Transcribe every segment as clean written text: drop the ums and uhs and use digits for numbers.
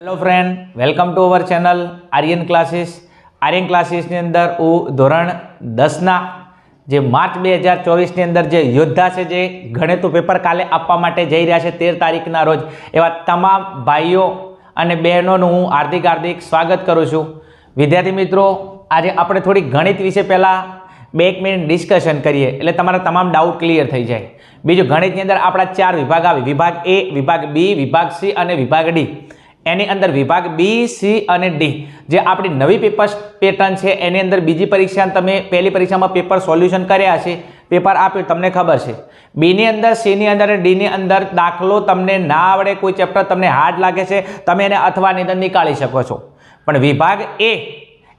Hello friend, welcome to our channel Aryan classes. Aryan classes अंदर હું ધોરણ 10ના જે માર્ચ 2024 અંદર જે યોદ્ધા છે જે ગણિતનું પેપર કાલે આપવા માટે જઈ રહ્યા છે 13 તારીખના રોજ એવા તમામ ભાઈઓ અને બહેનોનું હું હાર્દિક સ્વાગત કરું છું। વિદ્યાર્થી મિત્રો, આજે આપણે થોડી ગણિત વિશે પહેલાં 2 મિનિટ ડિસ્કશન કરીએ એટલે તમારા તમામ ડાઉટ ક્લિયર થઈ જાય। બીજું, ગણિતની અંદર આપણા 4 વિભાગ આવે, વિભાગ એ, વિભાગ બી, વિભાગ સી અને વિભાગ ડી। એની અંદર વિભાગ બી, સી અને ડી જે આપણી નવી પેપર પેટર્ન છે એની અંદર બીજી પરીક્ષા તમે પહેલી પરીક્ષામાં પેપર સોલ્યુશન કર્યા છે, પેપર આપ્યું, તમને ખબર છે। બીની અંદર, સીની અંદર અને ડીની અંદર દાખલો તમને ના આવડે, કોઈ ચેપ્ટર તમને હાર્ડ લાગે છે, તમે એને અથવા નિબંધ નીકાળી શકો છો। પણ વિભાગ એ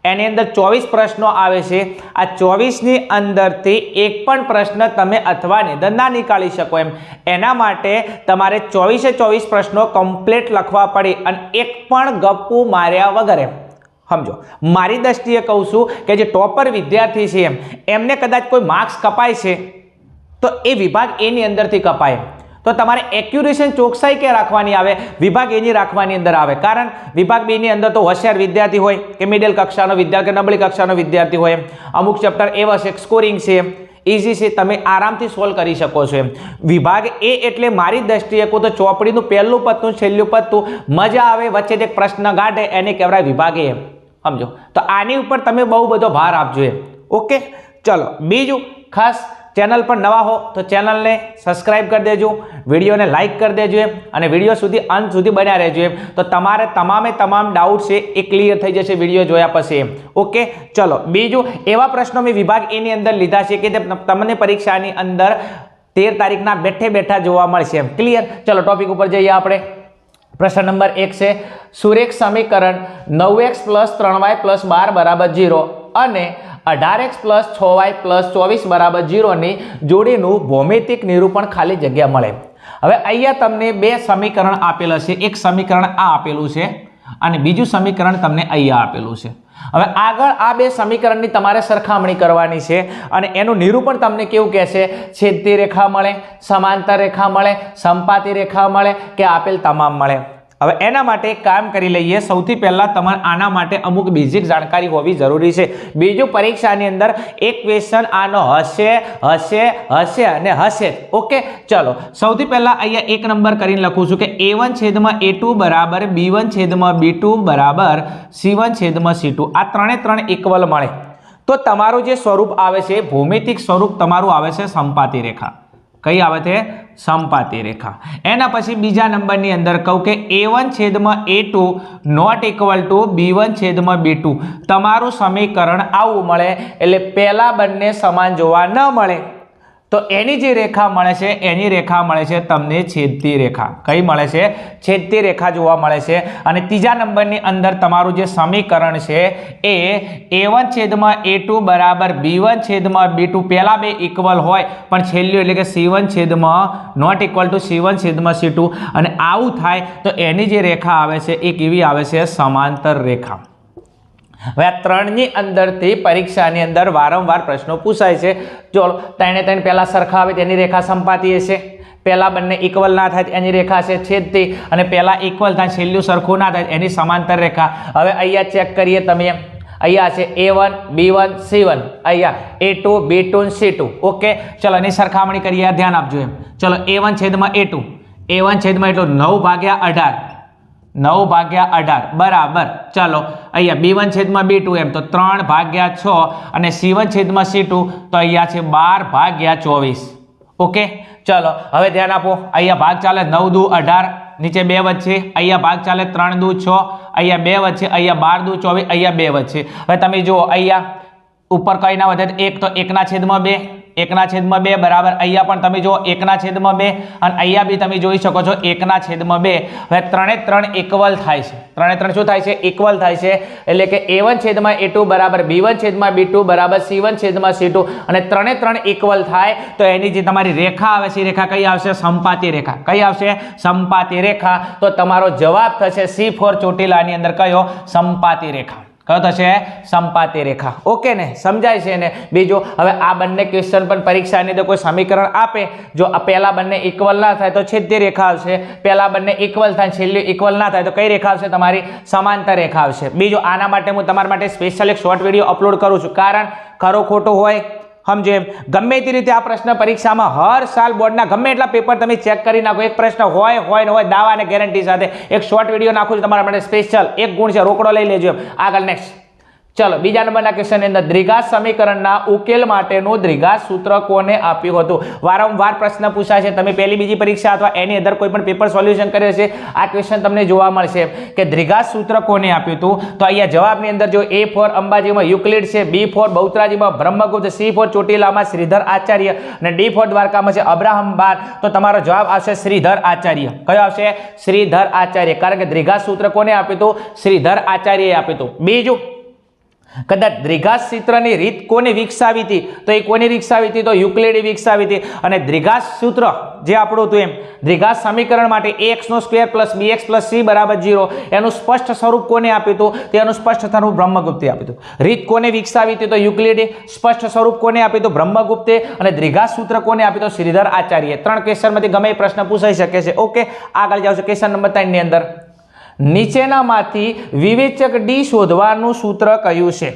એની અંદર 24 પ્રશ્નો આવે છે। આ 24ની અંદરથી એક પણ પ્રશ્ન તમે અથવા નિબંધ ના નીકાળી શકો એના માટે તમારે 24 પ્રશ્નો કમ્પ્લીટ લખવા પડે અને એક પણ ગપ્પુ માર્યા વગર સમજો। મારી દ્રષ્ટિએ કહું છું કે જે ટોપર વિદ્યાર્થી છે એમને કદાચ કોઈ માર્ક્સ કપાય છે તો એ વિભાગ એની અંદરથી કપાય, તો તમારે એક્યુરેશન ચોકસાઈ કે રાખવાની આવે, વિભાગ એની રાખવાની અંદર આવે। કારણ વિભાગ બી ની અંદર તો હોશિયાર વિદ્યાર્થી હોય કે મિડલ કક્ષાનો વિદ્યાર્થી, નબળી કક્ષાનો વિદ્યાર્થી હોય, અમુક ચેપ્ટર એવા છે, સ્કોરિંગ છે, ઇઝી છે, તમે આરામથી સોલ્વ કરી શકો છો। વિભાગ એ એટલે મારી દ્રષ્ટિએ કહું તો ચોપડીનું પહેલું પત્તું, છેલ્લું પત્તું, મજા આવે વચ્ચે જે પ્રશ્ન ગાઢે એને કહેવાય વિભાગ એ, સમજો। તો આની ઉપર તમે બહુ બધો ભાર આપજો। ઓકે, ચલો બીજું, ખાસ ચેનલ પર નવા હો તો ચેનલને સબસ્ક્રાઇબ કરી દેજો, વિડીયોને લાઇક કરી દેજો અને વિડીયો સુધી અંત સુધી બન્યા રહેજો, તો તમારે તમામ ડાઉટ છે એ ક્લિયર થઈ જશે વિડીયો જોયા પછી। ઓકે, ચલો બીજું, એવા પ્રશ્નો મેં વિભાગ એની અંદર લીધા છે કે તમને પરીક્ષાની અંદર 13 તારીખના બેઠા જોવા મળશે। ક્લિયર? ચલો ટોપિક ઉપર જઈએ આપણે। પ્રશ્ન નંબર 1 છે, સુરેખ સમીકરણ 9x + 3y + 12 0 અને 18x + 6y + 24 0 ની જોડીનું ભૌમિતિક નિરૂપણ ખાલી જગ્યા મળે। હવે અહીંયા તમને બે સમીકરણ આપેલા છે, એક સમીકરણ આ આપેલું છે અને બીજું સમીકરણ તમને અહીંયા આપેલું છે। હવે આગળ આ બે સમીકરણની તમારે સરખામણી કરવાની છે અને એનું નિરૂપણ તમને કેવું કહેશે, છેદતી રેખા મળે, સમાંતર રેખા મળે, સંપાતી રેખા મળે કે આપેલ તમામ મળે। હવે એના માટે એક કામ કરી લઈએ। સૌથી પહેલા તમારે આના માટે અમુક બેઝિક જાણકારી હોવી જરૂરી છે। બીજું, પરીક્ષાની અંદર એક ક્વેશ્ચન આનો હશે અને હશે। ઓકે, ચલો સૌથી પહેલા અહીંયા એક નંબર કરીને લખું છું કે a1/a2 બરાબર b1/b2 બરાબર c1/c2 આ ત્રણે ઇક્વલ મળે તો તમારું જે સ્વરૂપ આવે છે ભૌમિતિક સ્વરૂપ તમારું આવે છે સંપાતી રેખા। કઈ આવે છે? સંપાતી રેખા। એના પછી બીજા નંબરની અંદર કહું કે a1/a2 not equal to b1/b2 તમારું સમીકરણ આવું મળે એટલે પહેલા બંને સમાન જોવા ન મળે તો એની જે રેખા મળે છે એની રેખા મળે છે તમને છેદતી રેખા। કઈ મળે છે? છેદતી રેખા જોવા મળે છે। અને ત્રીજા નંબરની અંદર તમારું જે સમીકરણ છે એ a1/a2 બરાબર b1/b2 પહેલા બે ઇક્વલ હોય પણ છેલ્લું એટલે કે c1/ not equal to c1/c2 અને આવું થાય તો એની જે રેખા આવે છે એ કેવી આવે છે? સમાંતર રેખા। હવે આ ત્રણની અંદરથી પરીક્ષાની અંદર વારંવાર પ્રશ્નો પૂછાય છે। જો ત્રણે પહેલા સરખા આવે તેની રેખા સંપાતી હશે, પહેલા બંને ઇક્વલ ના થાય એની રેખા છે છેદતી, અને પહેલા ઇક્વલ થાય છેલ્લું સરખું ના થાય એની સમાંતર રેખા। હવે અહીંયા ચેક કરીએ તમે, અહીંયા છે a1 b1 c1, અહીંયા a2 b2 c2। ઓકે, ચલો એની સરખામણી કરીએ, ધ્યાન આપજો। ચલો a1/a2, a1/એટલું 9/18 9/18 બરાબર, ચલો અહીંયા b1/b2 તો 3/6 અને c1/c2 તો અહીંયા છે 12/24। ઓકે, ચલો હવે ધ્યાન આપો, અહીંયા ભાગ ચાલે 9 દુ 18, નીચે 2 વચ્ચે, અહીંયા ભાગ ચાલે 3 દુ 6, અહીંયા 2 વચ્ચે, અહીંયા 12 દુ 24, અહીંયા 2 વચ્ચે। હવે તમે જુઓ અહીંયા ઉપર કઈ ના વધે 1 તો 1/2, 1/2 બરાબર, અહીંયા પણ તમે જુઓ 1/2 અને અહીંયા બી તમે જોઈ શકો છો 1/2। હવે ત્રણે ઇક્વલ થાય છે, ત્રણે શું થાય છે? ઇક્વલ થાય છે, એટલે કે a1/a2 બરાબર b1/b2 બરાબર c1/c2 અને ત્રણે ઇક્વલ થાય તો એની જે તમારી રેખા આવે છે રેખા કઈ આવશે? સંપાતી રેખા। કઈ આવશે? સંપાતી રેખા। તો તમારો જવાબ થશે C4 ચોટીલાની અંદર કયો? સંપાતી રેખા। કયો થશે? સંપાતી રેખા. ઓકે ને, સમજાય છે ને? બીજું, હવે આ બંને ક્વેશ્ચન પણ પરીક્ષાની અંદર કોઈ સમીકરણ આપે, જો આ પહેલા બંને ઇક્વલ ના થાય તો છેદતી રેખા આવશે, પહેલા બંને ઇક્વલ થાય છેલ્લી ઇક્વલ ના થાય તો કઈ રેખા આવશે? તમારી સમાંતર રેખા આવશે. બીજું, આના માટે હું તમારા માટે સ્પેશિયલ એક શોર્ટ વિડીયો અપલોડ કરું છું, કારણ ખરો ખોટું હોય સમજો એમ. ગમે તે રીતે આ પ્રશ્ન પરીક્ષામાં હર સાલ બોર્ડના ગમે એટલા પેપર તમે ચેક કરી નાખો, એક પ્રશ્ન હોય ને હોય દાવા અને ગેરંટી સાથે એક શોર્ટ વિડીયો નાખું છું તમારા માટે સ્પેશિયલ. એક ગુણ છે, રોકડો લઈ લેજો. આગળ નેક્સ્ટ. ચલો, બીજા નંબરના ક્વેશ્ચનની અંદર દ્વિઘાત સમીકરણના ઉકેલ માટેનું દ્વિઘાત સૂત્ર કોને આપ્યું હતું? વારંવાર પ્રશ્ન પૂછાય છે. તમે પહેલી બીજી પરીક્ષા અથવા એની અંદર કોઈ પણ પેપર સોલ્યુશન કર્યો છે, આ ક્વેશ્ચન તમને જોવા મળશે કે દ્વિઘાત સૂત્ર કોને આપ્યું હતું. તો અહીંયા જવાબની અંદર જો A ફોર અંબાજીમાં યુક્લિડ છે, B ફોર બહુચરાજીમાં બ્રહ્મગુપ્ત, C ફોર ચોટીલામાં શ્રીધર આચાર્ય અને D ફોર દ્વારકામાં છે અબ્રાહમ બાર, તો તમારો જવાબ આવશે શ્રીધર આચાર્ય. કયો આવશે? શ્રીધર આચાર્ય. કારણ કે દ્વિઘાત સૂત્ર કોને આપ્યું હતું? શ્રીધર આચાર્યએ આપ્યું હતું. બીજું, કદાચ દ્વિઘાત સૂત્રની રીત કોને વિકસાવી હતી? તો એ કોને વિકસાવી હતી? તો યુક્લિડે વિકસાવી હતી. અને દ્વિઘાત સૂત્ર જે આપણું હતું એમ દ્વિઘાત સમીકરણ માટે ax² + bx + c = 0 એનું સ્પષ્ટ સ્વરૂપ કોને આપ્યું હતું? તેનું સ્પષ્ટ સ્વરૂપ બ્રહ્મગુપ્તે આપ્યું હતું. રીત કોને વિકસાવી હતી? તો યુક્લિડે. સ્પષ્ટ સ્વરૂપ કોને આપ્યું હતું? બ્રહ્મગુપ્તે. અને દ્વિઘાત સૂત્ર કોને આપ્યું હતું? શ્રીધર આચાર્ય. ત્રણ ક્વેશ્ચનમાંથી ગમે એ પ્રશ્ન પૂછાઈ શકે છે. ઓકે, આગળ જાવ છો ક્વેશ્ચન નંબર 3 ની અંદર. નીચેનામાંથી વિવેચક ડી શોધવાનું સૂત્ર કયું છે?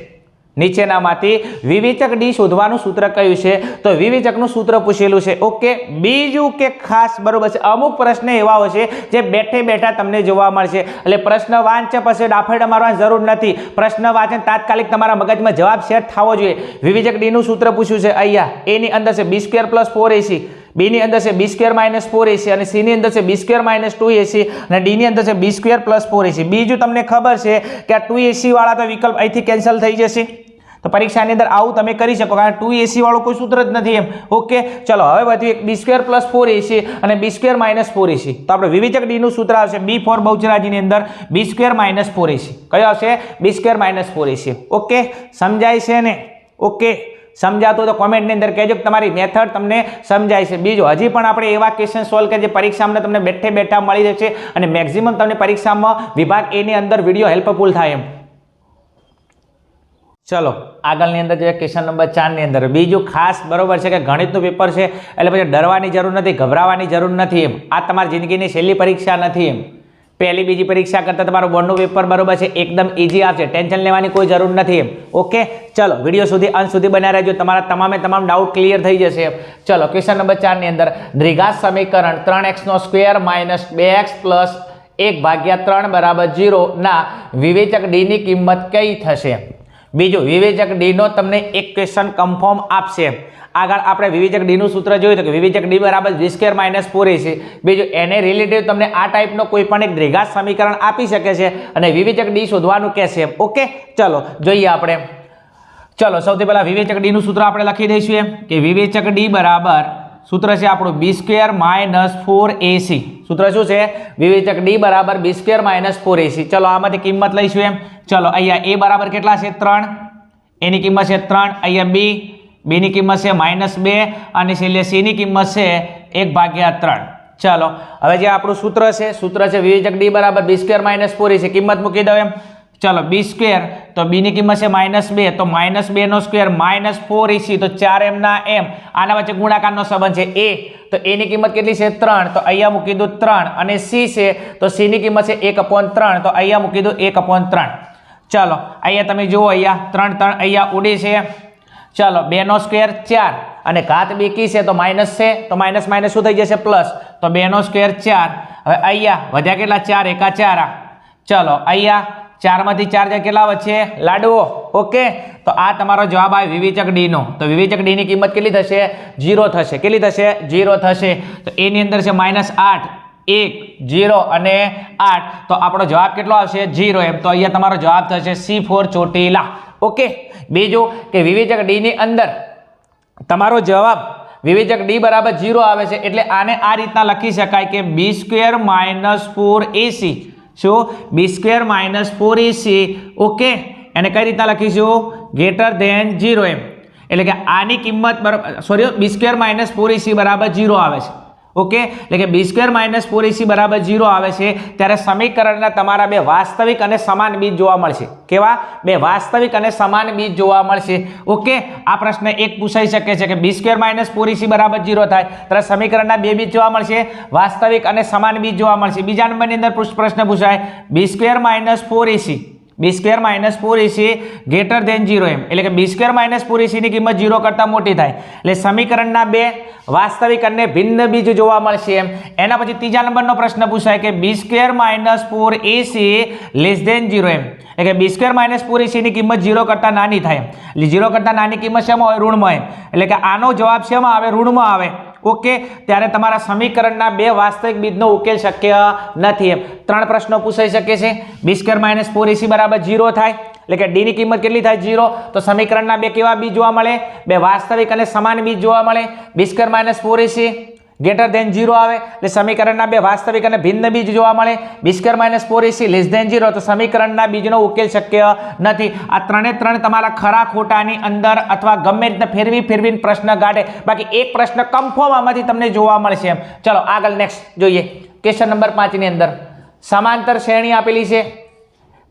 નીચેનામાંથી વિવેચક ડી શોધવાનું સૂત્ર કયું છે? તો વિવેચકનું સૂત્ર પૂછેલું છે. ઓકે, બીજું કે ખાસ બરોબર છે, અમુક પ્રશ્ન એવા હોય છે જે બેઠે બેઠા તમને જોવા મળશે, એટલે પ્રશ્ન વાંચ્યા પછી ડાફેડા મારવાની જરૂર નથી. પ્રશ્ન વાંચે તાત્કાલિક તમારા મગજમાં જવાબ સેટ થવો જોઈએ. વિવેચક ડી નું સૂત્ર પૂછ્યું છે અહીંયા. A ની અંદર છે b² + 4ac, B ની અંદર છે b² - 4ac અને C ની અંદર છે b² - 2ac અને D ની અંદર છે b² + 4ac. બીજું તમને ખબર છે કે આ 2ac વાળા તો વિકલ્પ અહીંથી કેન્સલ થઈ જશે, તો પરીક્ષાની અંદર આવું તમે કરી શકો, કારણ 2ac વાળું કોઈ સૂત્ર જ નથી એમ. ઓકે, ચલો હવે વધ્યું એક b² + 4ac અને b² - 4ac. તો આપણે વિવેચક ડી નું સૂત્ર આવશે B ફોર બહુચરાજીની અંદર b² - 4ac. કયો આવશે? b² - 4ac. ઓકે, સમજાય છે ને? ઓકે, સમજાતું તો કોમેન્ટની અંદર કહેજો કે તમારી મેથડ તમને સમજાય છે. બીજું, હજી પણ આપણે એવા ક્વેશ્ચન સોલ્વ કરીએ જે પરીક્ષામાં તમને બેઠે બેઠા મળી જશે અને મેક્સિમમ તમને પરીક્ષામાં વિભાગ A ની અંદર વિડીયો હેલ્પફુલ થાય એમ. ચલો આગળની અંદર જે ક્વેશ્ચન નંબર 4 ની અંદર બીજું ખાસ બરોબર છે કે ગણિતનું પેપર છે એટલે પછી ડરવાની જરૂર નથી, ગભરાવાની જરૂર નથી એમ. આ તમારી જિંદગીની છેલ્લી પરીક્ષા નથી એમ. પહેલી બીજી પરીક્ષા કરતાં તમારું બોર્ડનું પેપર બરોબર છે એકદમ ઇઝી આવશે, ટેન્શન લેવાની કોઈ જરૂર નથી એમ. ઓકે, ચલો વિડીયો સુધી અંત સુધી બનાવી રહેજો, તમારા તમામ ડાઉટ ક્લિયર થઈ જશે એમ. ચલો ક્વેશ્ચન નંબર 4 ની અંદર દ્વિઘાત સમીકરણ 3x² - 2x + 1/3 = 0 ના વિવેચક ડી ની કિંમત કઈ થશે? બીજું, વિવેચક ડી નો તમને એક ક્વેશ્ચન કન્ફર્મ આપશે. આગળ આપણે વિવેચક ડી નું સૂત્ર જોયું તો કે વિવેચક ડી બરાબર b² - 4ac. બીજું, એને રિલેટેડ તમને આ ટાઈપનો કોઈ પણ એક દ્વિઘાત સમીકરણ આપી શકે છે અને વિવેચક ડી શોધવાનું કહેશે. ઓકે, ચલો જોઈએ આપણે. ચલો સૌથી પહેલા વિવેચક ડી નું સૂત્ર આપણે લખી દઈશું એમ કે વિવેચક ડી બરાબર સૂત્ર છે આપણું b² - 4ac. સૂત્ર શું છે? વિવેચક ડી બરાબર b² - 4ac. ચલો આમાંથી કિંમત લઈશું એમ. ચલો અહીંયા a બરાબર કેટલા છે? 3. a ની કિંમત છે 3. અહીંયા b ની કિંમત છે -2 અને છેલ્લે c ની કિંમત છે 1/3. ચલો હવે જે આપણું સૂત્ર છે વિવેચક ડી બરાબર b² - 4ac. કિંમત મૂકી દો એમ. ચલો b² તો b ની કિંમત છે -2 તો -2 નો સ્ક્વેર -4ac તો 4m ના m. આના વચ્ચે ગુણાકારનો સંબંધ છે a, તો a ની કિંમત કેટલી છે? 3. તો અહીંયા મૂકી દો 3 અને c છે તો c ની કિંમત છે 1/3 તો અહીંયા મૂકી દો 1/3. ચલો અહીંયા તમે જુઓ અહીંયા 3 અહીંયા ઉડે છે. ચલો 2 નો સ્ક્વેર 4 અને ઘાત બેકી છે તો માઇનસ છે તો માઇનસ માઇનસ શું થઈ જશે? પ્લસ. તો 2 નો સ્ક્વેર 4. હવે અહીંયા વધ્યા કેટલા? 4 એકા 4. ચલો અહીંયા 4 માંથી 4 જાય કેટલા વચ્ચે? લાડવો. ઓકે, તો આ તમારો જવાબ આવે વિવેચક ડી નો. તો વિવેચક ડી ની કિંમત કેટલી થશે? 0 થશે. કેટલી થશે? 0 થશે. તો a ની અંદર છે -8 1 0 અને 8 તો આપણો જવાબ કેટલો આવશે? 0 એમ. તો અહીંયા તમારો જવાબ થશે C ફોર ચોટીલા. ઓકે, બીજું કે વિવેચક ડી ની અંદર તમારો જવાબ વિવેચક ડી બરાબર 0 આવે છે એટલે આને આ રીતના લખી શકાય કે b² - 4ac. શું? b² - 4ac. ઓકે, એને કઈ રીતના લખીશું? > 0 એમ. એટલે કે આની કિંમત બરાબર b² - 4ac બરાબર 0 આવે છે. ઓકે, એટલે કે બી સ્ક્વેર માઇનસ 4ac બરાબર 0 આવે છે ત્યારે સમીકરણના તમારા બે વાસ્તવિક અને સમાન બીજ જોવા મળશે. કેવા? બે વાસ્તવિક અને સમાન બીજ જોવા મળશે. ઓકે, આ પ્રશ્ન એક પૂછાઈ શકે છે કે બી સ્ક્વેર માઇનસ 4ac બરાબર 0 થાય ત્યારે સમીકરણના બે બીજ જોવા મળશે, વાસ્તવિક અને સમાન બીજ જોવા મળશે. બીજા નંબરની અંદર પ્રશ્ન પૂછાય b square minus 4ac b square minus 4ac greater than 0 એમ, એટલે કે બી સ્ક્વેર માઇનસ 4ac ની કિંમત 0 કરતાં મોટી થાય એટલે સમીકરણના બે વાસ્તવિક અને ભિન્ન બીજ જોવા મળશે એમ. એના પછી ત્રીજા નંબરનો પ્રશ્ન પૂછાય કે b square minus 4ac less than 0 એમ, એટલે કે બી સ્ક્વેર માઇનસ 4ac ની કિંમત 0 કરતાં નાની થાય એટલે 0 કરતાં નાની કિંમત શેમાં હોય? ઋણમાં એમ, એટલે કે આનો જવાબ શેમાં આવે? ઋણમાં આવે. ઓકે, ત્યારે તમારા સમીકરણના બે વાસ્તવિક બીજનો ઉકેલ શક્ય નથી એમ. ત્રણ પ્રશ્નો પૂછાઈ શકે છે. બી સ્ક્વેર માઇનસ 4ac બરાબર 0 થાય એટલે કે ડી ની કિંમત કેટલી થાય? 0. તો સમીકરણના બે કેવા બીજ જોવા મળે? બે વાસ્તવિક અને સમાન બીજ જોવા મળે. B square minus 4ac greater than 0 આવે એટલે સમીકરણના બે વાસ્તવિક અને ભિન્ન બીજ જોવા મળે. B square minus 4ac less than 0 તો સમીકરણના બીજનો ઉકેલ શક્ય નથી. આ ત્રણે ત્રણ તમારા ખરા ખોટાની અંદર અથવા ગમે રીતે ફેરવીને પ્રશ્ન કાઢે, બાકી એક પ્રશ્ન કન્ફર્મ આમાંથી તમને જોવા મળશે એમ. ચલો આગળ નેક્સ્ટ જોઈએ. ક્વેશ્ચન નંબર 5 ની અંદર સમાંતર શ્રેણી આપેલી છે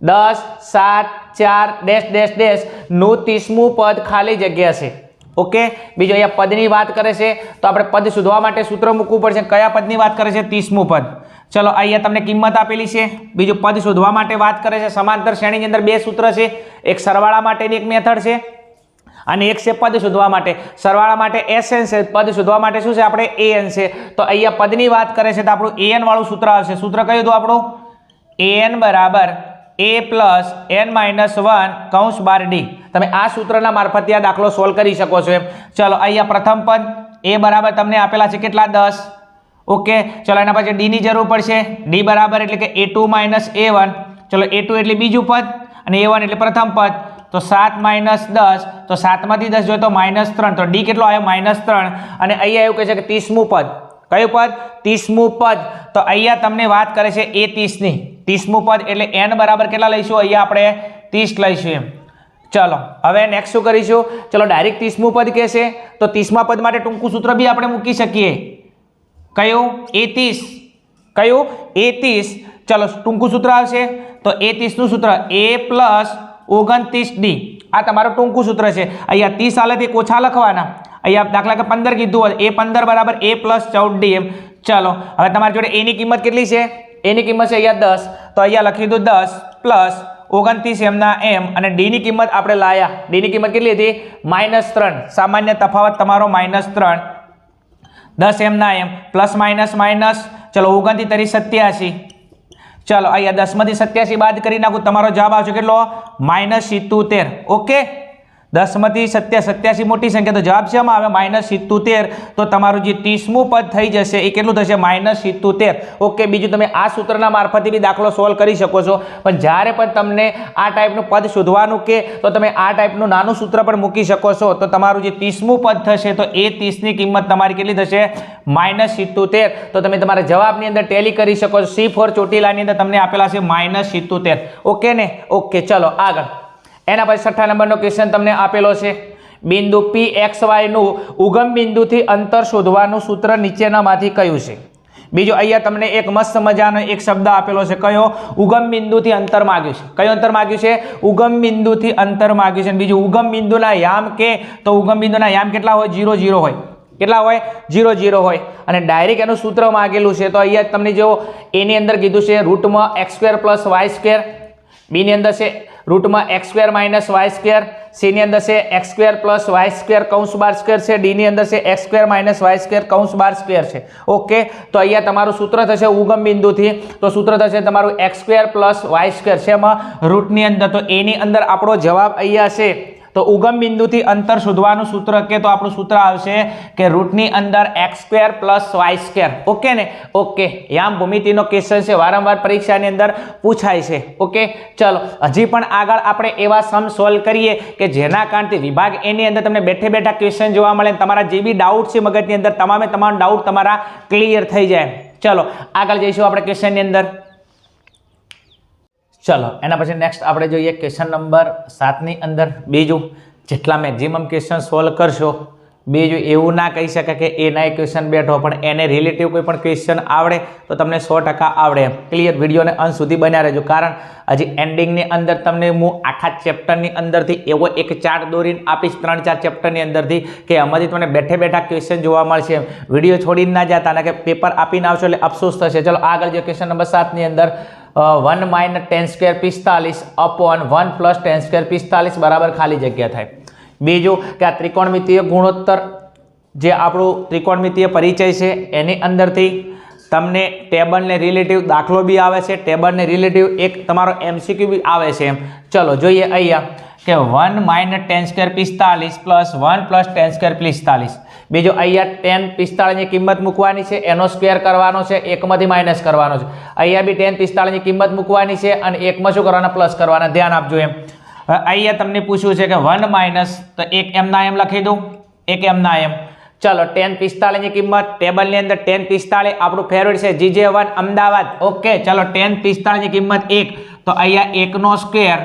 10 7 4 ડેશ ડેશ ડેશ નું 30મું પદ ખાલી જગ્યા છે. ઓકે, બીજો અહીંયા પદની વાત કરે છે તો આપણે પદ શોધવા માટે સૂત્ર મૂકવું પડશે. કયા પદની વાત કરે છે? 30મું પદ. ચલો અહીંયા તમને કિંમત આપેલી છે. બીજું પદ શોધવા માટે વાત કરે છે. સમાંતર શ્રેણીની અંદર બે સૂત્ર છે, એક સરવાળા માટેની એક મેથડ છે અને એક છે પદ શોધવા માટે. સરવાળા માટે SN છે, પદ શોધવા માટે શું છે? આપણે AN છે. તો અહીંયા પદની વાત કરે છે તો આપણું AN વાળું સૂત્ર આવશે. સૂત્ર કયું હતું આપણું? AN બરાબર a પ્લસ n માઇનસ 1 કૌંસ બાર ડી. તમે આ સૂત્રના મારફતે આ દાખલો સોલ્વ કરી શકો છો એમ. ચલો અહીંયા પ્રથમ પદ a બરાબર તમને આપેલા છે કેટલા? 10. ઓકે, ચલો એના પછી ડી ની જરૂર પડશે. ડી બરાબર એટલે કે a2 માઇનસ a1. ચલો a2 એટલે બીજું પદ અને a1 એટલે પ્રથમ પદ. તો 7 માઇનસ 10 તો 7 માંથી 10 જોઈએ તો -3 તો ડી કેટલો આવ્યો? -3. અને અહીંયા એવું કહે છે કે 30મું પદ. કયું પદ? 30મું પદ. તો અહીંયા તમને વાત કરે છે a 30 ની. 30મું પદ એટલે n બરાબર કેટલા લઈશું? અહીંયા આપણે 30 લઈશું એમ. ચલો હવે નેક્સ્ટ શું કરીશું? ચલો ડાયરેક્ટ 30મું પદ કહેશે તો 30મા પદ માટે ટૂંકું સૂત્ર બી આપણે મૂકી શકીએ. કયું? a30. કયું? a30. ચલો ટૂંકું સૂત્ર આવશે તો a30 નું સૂત્ર a પ્લસ 29d. આ તમારું ટૂંકું સૂત્ર છે. અહીંયા 30 આલેથી ઓછા લખવાના. અહીંયા દાખલા કે 15 કીધું હોય a15 બરાબર a પ્લસ 14d એમ. ચલો હવે તમારી જોડે a ની કિંમત કેટલી છે? a ની કિંમત છે અહીંયા 10 તો અહીંયા લખી દો 10 પ્લસ 29 એમના એમ અને ડી ની કિંમત આપણે લાયા. ડી ની કિંમત કેટલી હતી? -3. સામાન્ય તફાવત તમારો -3. 10 એમના એમ પ્લસ માઇનસ માઇનસ. ચલો 29 તરી 87. ચલો અહીંયા 10 માંથી 87 બાદ કરી નાખું, તમારો જવાબ આવશે કેટલો? -77. ઓકે, 10 માંથી 87 મોટી સંખ્યા તો જવાબ શેમાં આવે? -77. તો તમારું જે 30મું પદ થઈ જશે એ કેટલું થશે? -77. ઓકે, બીજું તમે આ સૂત્રના મારફતે બી દાખલો સોલ્વ કરી શકો છો. પણ જ્યારે પણ તમને આ ટાઈપનું પદ શોધવાનું કે તો તમે આ ટાઈપનું નાનું સૂત્ર પણ મૂકી શકો છો. તો તમારું જે 30મું પદ થશે તો એ 30ની કિંમત તમારી કેટલી થશે? -77. તો તમે તમારા જવાબની અંદર ટેલી કરી શકો છો. C4 ચોટીલાની અંદર તમને આપેલા છે -77. ઓકે ને? ઓકે, ચલો આગળ. એના પછી 6થા નંબરનો ક્વેશ્ચન તમને આપેલો છે. બિંદુ PXY નું ઉગમ બિંદુથી અંતર શોધવાનું સૂત્ર નીચેનામાંથી કયું છે? બીજો અહીંયા તમને એક મસ્ત મજાનો એક શબ્દ આપેલો છે. કયો? ઉગમ બિંદુથી અંતર માંગ્યું છે. કયું અંતર માંગ્યું છે? ઉગમ બિંદુથી અંતર માંગ્યું છે. બીજું ઉગમ બિંદુના યામ કે તો ઉગમ બિંદુના યામ કેટલા હોય? 0 0 હોય. કેટલા હોય? 0 0 હોય. અને ડાયરેક્ટ એનું સૂત્ર માંગેલું છે તો અહીંયા તમને જો a ની અંદર કીધું છે રૂટમાં x² + y². b ની અંદર છે રૂટમાં x² - y². c ની અંદર છે x² + y² કૌંસ બાર સ્ક્વેર છે. d ની અંદર છે x² - y² કૌંસ બાર સ્ક્વેર છે. ઓકે, તો અહીંયા તમારું સૂત્ર થશે ઉગમ બિંદુથી તો સૂત્ર થશે તમારું x² + y². શેમાં? રૂટની અંદર. તો a ની અંદર આપણો જવાબ અહીંયા છે. તો ઉગમ બિંદુથી અંતર શોધવાનું સૂત્ર કે તો આપણું સૂત્ર આવશે કે રૂટની અંદર x² + y². ઓકે ને? ઓકે, યામ ભૂમિતિનો ક્વેશ્ચન છે, વારંવાર પરીક્ષાની અંદર પૂછાય છે. ઓકે, ચલો હજી પણ આગળ આપણે એવા સમ સોલ્વ કરીએ કે જેના કારણથી વિભાગ એ ની અંદર તમને બેઠે બેઠા ક્વેશ્ચન જોવા મળે. તમારા જે બી ડાઉટ છે મગજની અંદર તમામ ડાઉટ તમારા ક્લિયર થઈ જાય. ચલો આગળ જઈશું આપણે ક્વેશ્ચનની અંદર. ચલો એના પછી નેક્સ્ટ આપણે જોઈએ ક્વેશ્ચન નંબર 7 ની અંદર. બીજું જેટલા મેક્સિમમ ક્વેશ્ચન સોલ્વ કરશો બીજું એવું ના કહી શકે કે એના ક્વેશ્ચન બેઠો, પણ એને રિલેટિવ કોઈ પણ ક્વેશ્ચન આવડે તો તમને 100% આવડે. ક્લિયર? વિડીયોને અંત સુધી બન્યા રહેજો, કારણ હજી એન્ડિંગની અંદર તમને હું આખા ચેપ્ટરની અંદરથી એવો એક ચાર્ટ દોરીને આપીશ 3-4 ચેપ્ટરની અંદરથી કે આમાંથી તમને બેઠે બેઠા ક્વેશ્ચન જોવા મળશે. વિડીયો છોડીને ના જતા, અને કે પેપર આપીને આવશો એટલે અફસોસ થશે. ચલો આગળ જે ક્વેશ્ચન નંબર 7 ની અંદર 1 - 10² 45 upon 1 + 10² 45 બરાબર ખાલી જગ્યા થાય. બીજું કે આ ત્રિકોણમિતીય ગુણોત્તર જે આપણું ત્રિકોણમિતીય પરિચય છે એની અંદરથી તમને ટેબલને રિલેટિવ દાખલો બી આવે છે, ટેબલને રિલેટિવ એક તમારો MCQ બી આવે છે. ચલો જોઈએ અહીંયા કે 1 - 10² 45 + 1 + 10² 45. બીજું અહીંયા 10 45ની કિંમત મૂકવાની છે, એનો સ્ક્વેર કરવાનો છે, એકમાંથી માઇનસ કરવાનો છે. અહીંયા બી 10 45ની કિંમત મૂકવાની છે અને એકમાં શું કરવાના? પ્લસ કરવાના. ધ્યાન આપજો એમ. અહીંયા તમને પૂછ્યું છે કે 1 - તો એક એમના એમ લખી દઉં, એક એમના એમ. ચલો 10 45ની કિંમત ટેબલની અંદર 10 45 આપણું ફેવરેટ છે GJ1 અમદાવાદ. ઓકે, ચલો 10 45ની કિંમત 1, તો અહીંયા 1નો સ્ક્વેર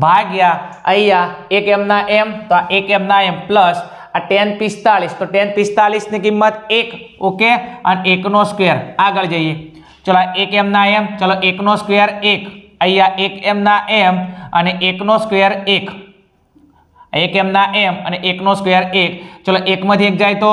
ભાગ્યા અહીંયા એક એમના એમ, તો આ એક એમના એમ પ્લસ આ 10 45, તો 10 45ની કિંમત 1. ઓકે, અને 1નો સ્ક્વેર. આગળ જઈએ. ચલો એક એમના એમ, ચલો 1નો સ્ક્વેર 1, અહીંયા એક એમના એમ અને 1નો સ્ક્વેર 1, એક એમના એમ અને 1નો સ્ક્વેર 1. ચલો 1માંથી 1 જાય તો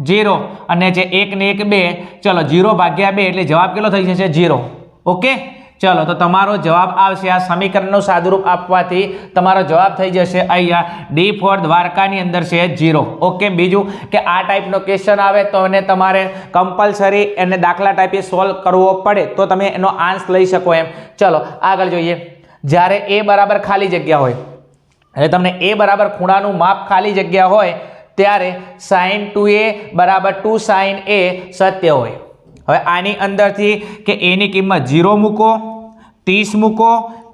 0, અને જે 1 ને 1 2, ચલો 0 ભાગ્યા 2 એટલે જવાબ કેટલો થઈ જશે? 0. ઓકે, ચલો તો તમારો જવાબ આવશે આ સમીકરણનું સાદુરૂપ આપવાથી તમારો જવાબ થઈ જશે અહીંયા D for દ્વારકાની અંદર છે 0. ઓકે, બીજું કે આ ટાઈપનો ક્વેશ્ચન આવે તો એને તમારે કમ્પલસરી એને દાખલા ટાઈપે સોલ્વ કરવો પડે તો તમે એનો આન્સર લઈ શકો એમ. ચલો આગળ જોઈએ. જ્યારે a બરાબર ખાલી જગ્યા હોય, એટલે તમને a બરાબર ખૂણાનું માપ ખાલી જગ્યા હોય ત્યારે sin 2a બરાબર 2 sin a સત્ય હોય. હવે આની અંદરથી કે a ની કિંમત 0 મૂકો, 30 મૂકો,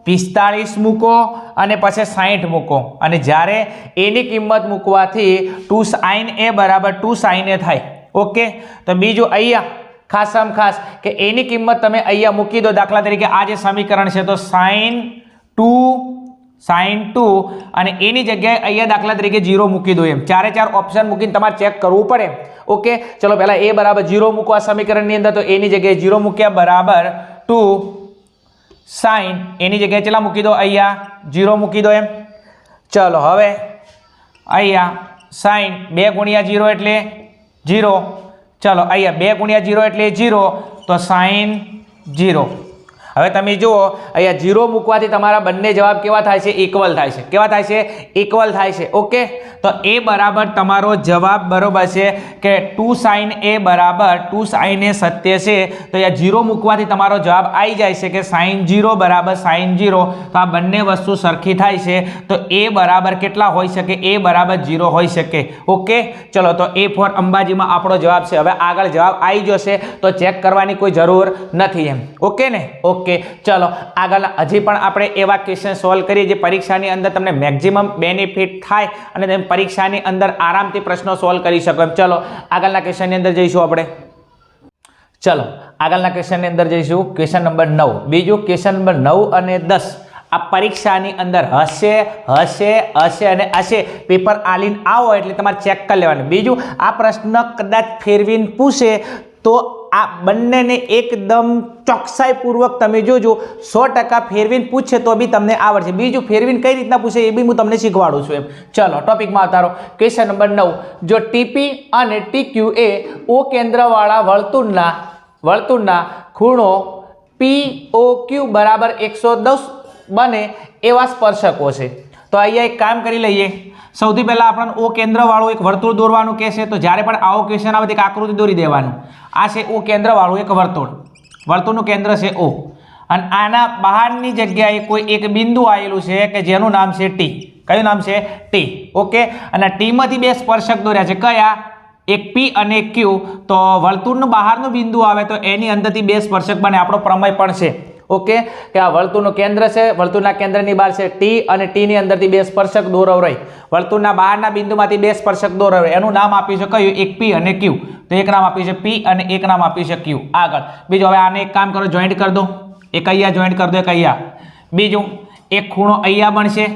45 મૂકો અને પછી 60 મૂકો, અને જ્યારે a ની કિંમત મૂકવાથી 2 sin a બરાબર 2 sin a થાય. ઓકે, તો બીજું અહીંયા ખાસમાં ખાસ કે a ની કિંમત તમે અહીંયા મૂકી દો. દાખલા તરીકે આ જે સમીકરણ છે તો sin 2 અને a ની જગ્યાએ અહીંયા દાખલા તરીકે 0 મૂકી દો. એમ 4 ઓપ્શન મૂકીને તમારે ચેક કરવું પડે. ઓકે, ચલો પહેલા a બરાબર 0 મૂકો આ સમીકરણની અંદર, તો a ની જગ્યાએ 0 મૂક્યા બરાબર 2 sin a ની જગ્યાએ કેટલા મૂકી દો? અહીંયા 0 મૂકી દો એમ. ચલો હવે અહીંયા sin 2 × 0 એટલે 0. ચલો અહીંયા 2 × 0 એટલે 0, તો sin 0. હવે તમે જુઓ અહીંયા 0 મૂકવાથી તમારા બંને જવાબ કેવા થાય છે? ઇક્વલ થાય છે. કેવા થાય છે? ઇક્વલ થાય છે. ઓકે, તો a બરાબર તમારો જવાબ બરોબર છે કે 2 sin a બરાબર 2 sin a સત્ય છે. તો અહીંયા 0 મૂકવાથી તમારો જવાબ આવી જાય છે કે sin 0 બરાબર sin 0. તો આ બંને વસ્તુ સરખી થાય છે. તો a બરાબર કેટલા હોઈ શકે? a બરાબર 0 હોઈ શકે. ઓકે, ચલો તો a for અંબાજીમાં આપણો જવાબ છે. હવે આગળ જવાબ આવી જશે તો ચેક કરવાની કોઈ જરૂર નથી એમ. ઓકે ને? ઓકે, ચલો આગળ હજી પણ આપણે એવા ક્વેશ્ચન સોલ્વ કરીએ જે પરીક્ષાની અંદર તમને મેક્સિમમ બેનિફિટ થાય અને તમે પરીક્ષાની અંદર આરામથી પ્રશ્નો સોલ્વ કરી શકો એમ. ચલો આગળના ક્વેશ્ચનની અંદર જઈશું આપણે. ચલો આગળના ક્વેશ્ચનની અંદર જઈશું. Question number 9. બીજું ક્વેશ્ચન નંબર 9 અને 10 આ પરીક્ષાની અંદર હશે અને હશે. પેપર આલીને આવો એટલે તમારે ચેક કરી લેવાનું. બીજું આ પ્રશ્ન કદાચ ફેરવીને પૂછે તો આ બંનેને એકદમ ચોકસાઈપૂર્વક તમે જોજો. 100% ફેરવીને પૂછે તો બી તમને આવડશે. બીજું ફેરવીને કઈ રીતના પૂછે એ બી હું તમને શીખવાડું છું એમ. ચલો ટોપિકમાં આવતા રહો. Question number 9. જો TP અને TQ એ O કેન્દ્રવાળા વર્તુળના ખૂણો POQ બરાબર 110 બને એવા સ્પર્શકો છે. તો અહીંયા એક કામ કરી લઈએ. સૌથી પહેલા આપણને O કેન્દ્રવાળું એક વર્તુળ દોરવાનું કહેશે. તો જ્યારે પણ આવો ક્વેશ્ચન આવે તો એક આકૃતિ દોરી દેવાનું. આ છે O કેન્દ્રવાળું એક વર્તુળ. વર્તુળનું કેન્દ્ર છે O, અને આના બહારની જગ્યાએ કોઈ એક બિંદુ આવેલું છે કે જેનું નામ છે T. કયું નામ છે? T. ઓકે, અને T માંથી બે સ્પર્શક દોર્યા છે. કયા? એક P અને એક Q. તો વર્તુળનું બહારનું બિંદુ આવે તો એની અંદરથી બે સ્પર્શક બને. આપણો પ્રમેય પણ છે. ઓકે, કે આ વર્તુળનું કેન્દ્ર છે, વર્તુળના કેન્દ્રની બહાર છે T અને T ની અંદરથી બે સ્પર્શક દોરવરાય. વર્તુળના બહારના બિંદુમાંથી બે સ્પર્શક દોરવરાય. એનું નામ આપ્યું છે કયું? એક P અને Q. તો એક નામ આપ્યું છે P અને એક નામ આપ્યું છે Q. આગળ બીજું હવે આને એક કામ કરો, જોઈન્ટ કરી દો. એક અહીંયા જોઈન્ટ કરી દો, એક અહીંયા. બીજું એક ખૂણો અહીંયા બનશે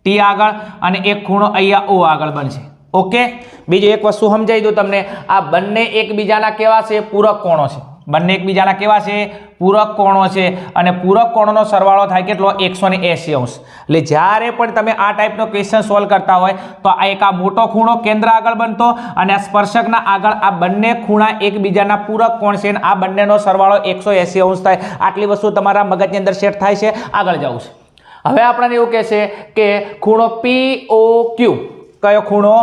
T આગળ અને એક ખૂણો અહીંયા O આગળ બનશે. ઓકે, બીજું એક વસ્તુ સમજાવી દઉં તમને, આ બંને એકબીજાના કેવા છે? પૂરક કોણો છે. બંને એકબીજાના કેવા છે? પૂરક કોણો છે. અને પૂરક કોણોનો સરવાળો થાય કેટલો? 180 અંશ. એટલે જ્યારે પણ તમે આ ટાઈપનો ક્વેશ્ચન સોલ્વ કરતા હોય તો આ એક આ મોટો ખૂણો કેન્દ્ર આગળ બનતો અને આ સ્પર્શકના આગળ આ બંને ખૂણા એકબીજાના પૂરક કોણ છે અને આ બંનેનો સરવાળો 180 અંશ થાય. આટલી વસ્તુ તમારા મગજની અંદર સેટ થાય છે. આગળ જવું છે. હવે આપણને એવું કહે છે કે ખૂણો POQ, કયો ખૂણો?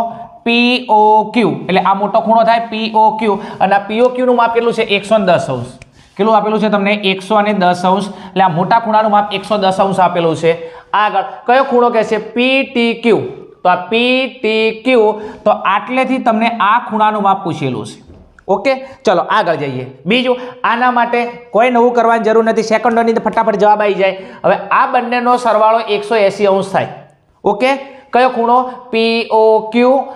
POQ, એટલે આ મોટો ખૂણો થાય POQ અને આ POQ નું માપ કેટલું છે? 110 અંશ. કેટલું આપેલું છે તમને? 110 અંશ. એટલે આ મોટા ખૂણાનું માપ 110 અંશ આપેલું છે. આગળ કયો ખૂણો કહે છે? PTQ. તો આ PTQ, તો આટલેથી તમને આ ખૂણાનું માપ પૂછેલું છે. ઓકે, ચલો આગળ જઈએ. બીજું, આના માટે કોઈ નવું કરવાની જરૂર નથી, સેકન્ડોની અંદર ફટાફટ જવાબ આવી જાય. હવે આ બંનેનો સરવાળો 180 અંશ થાય. ઓકે, કયો ખૂણો? POQ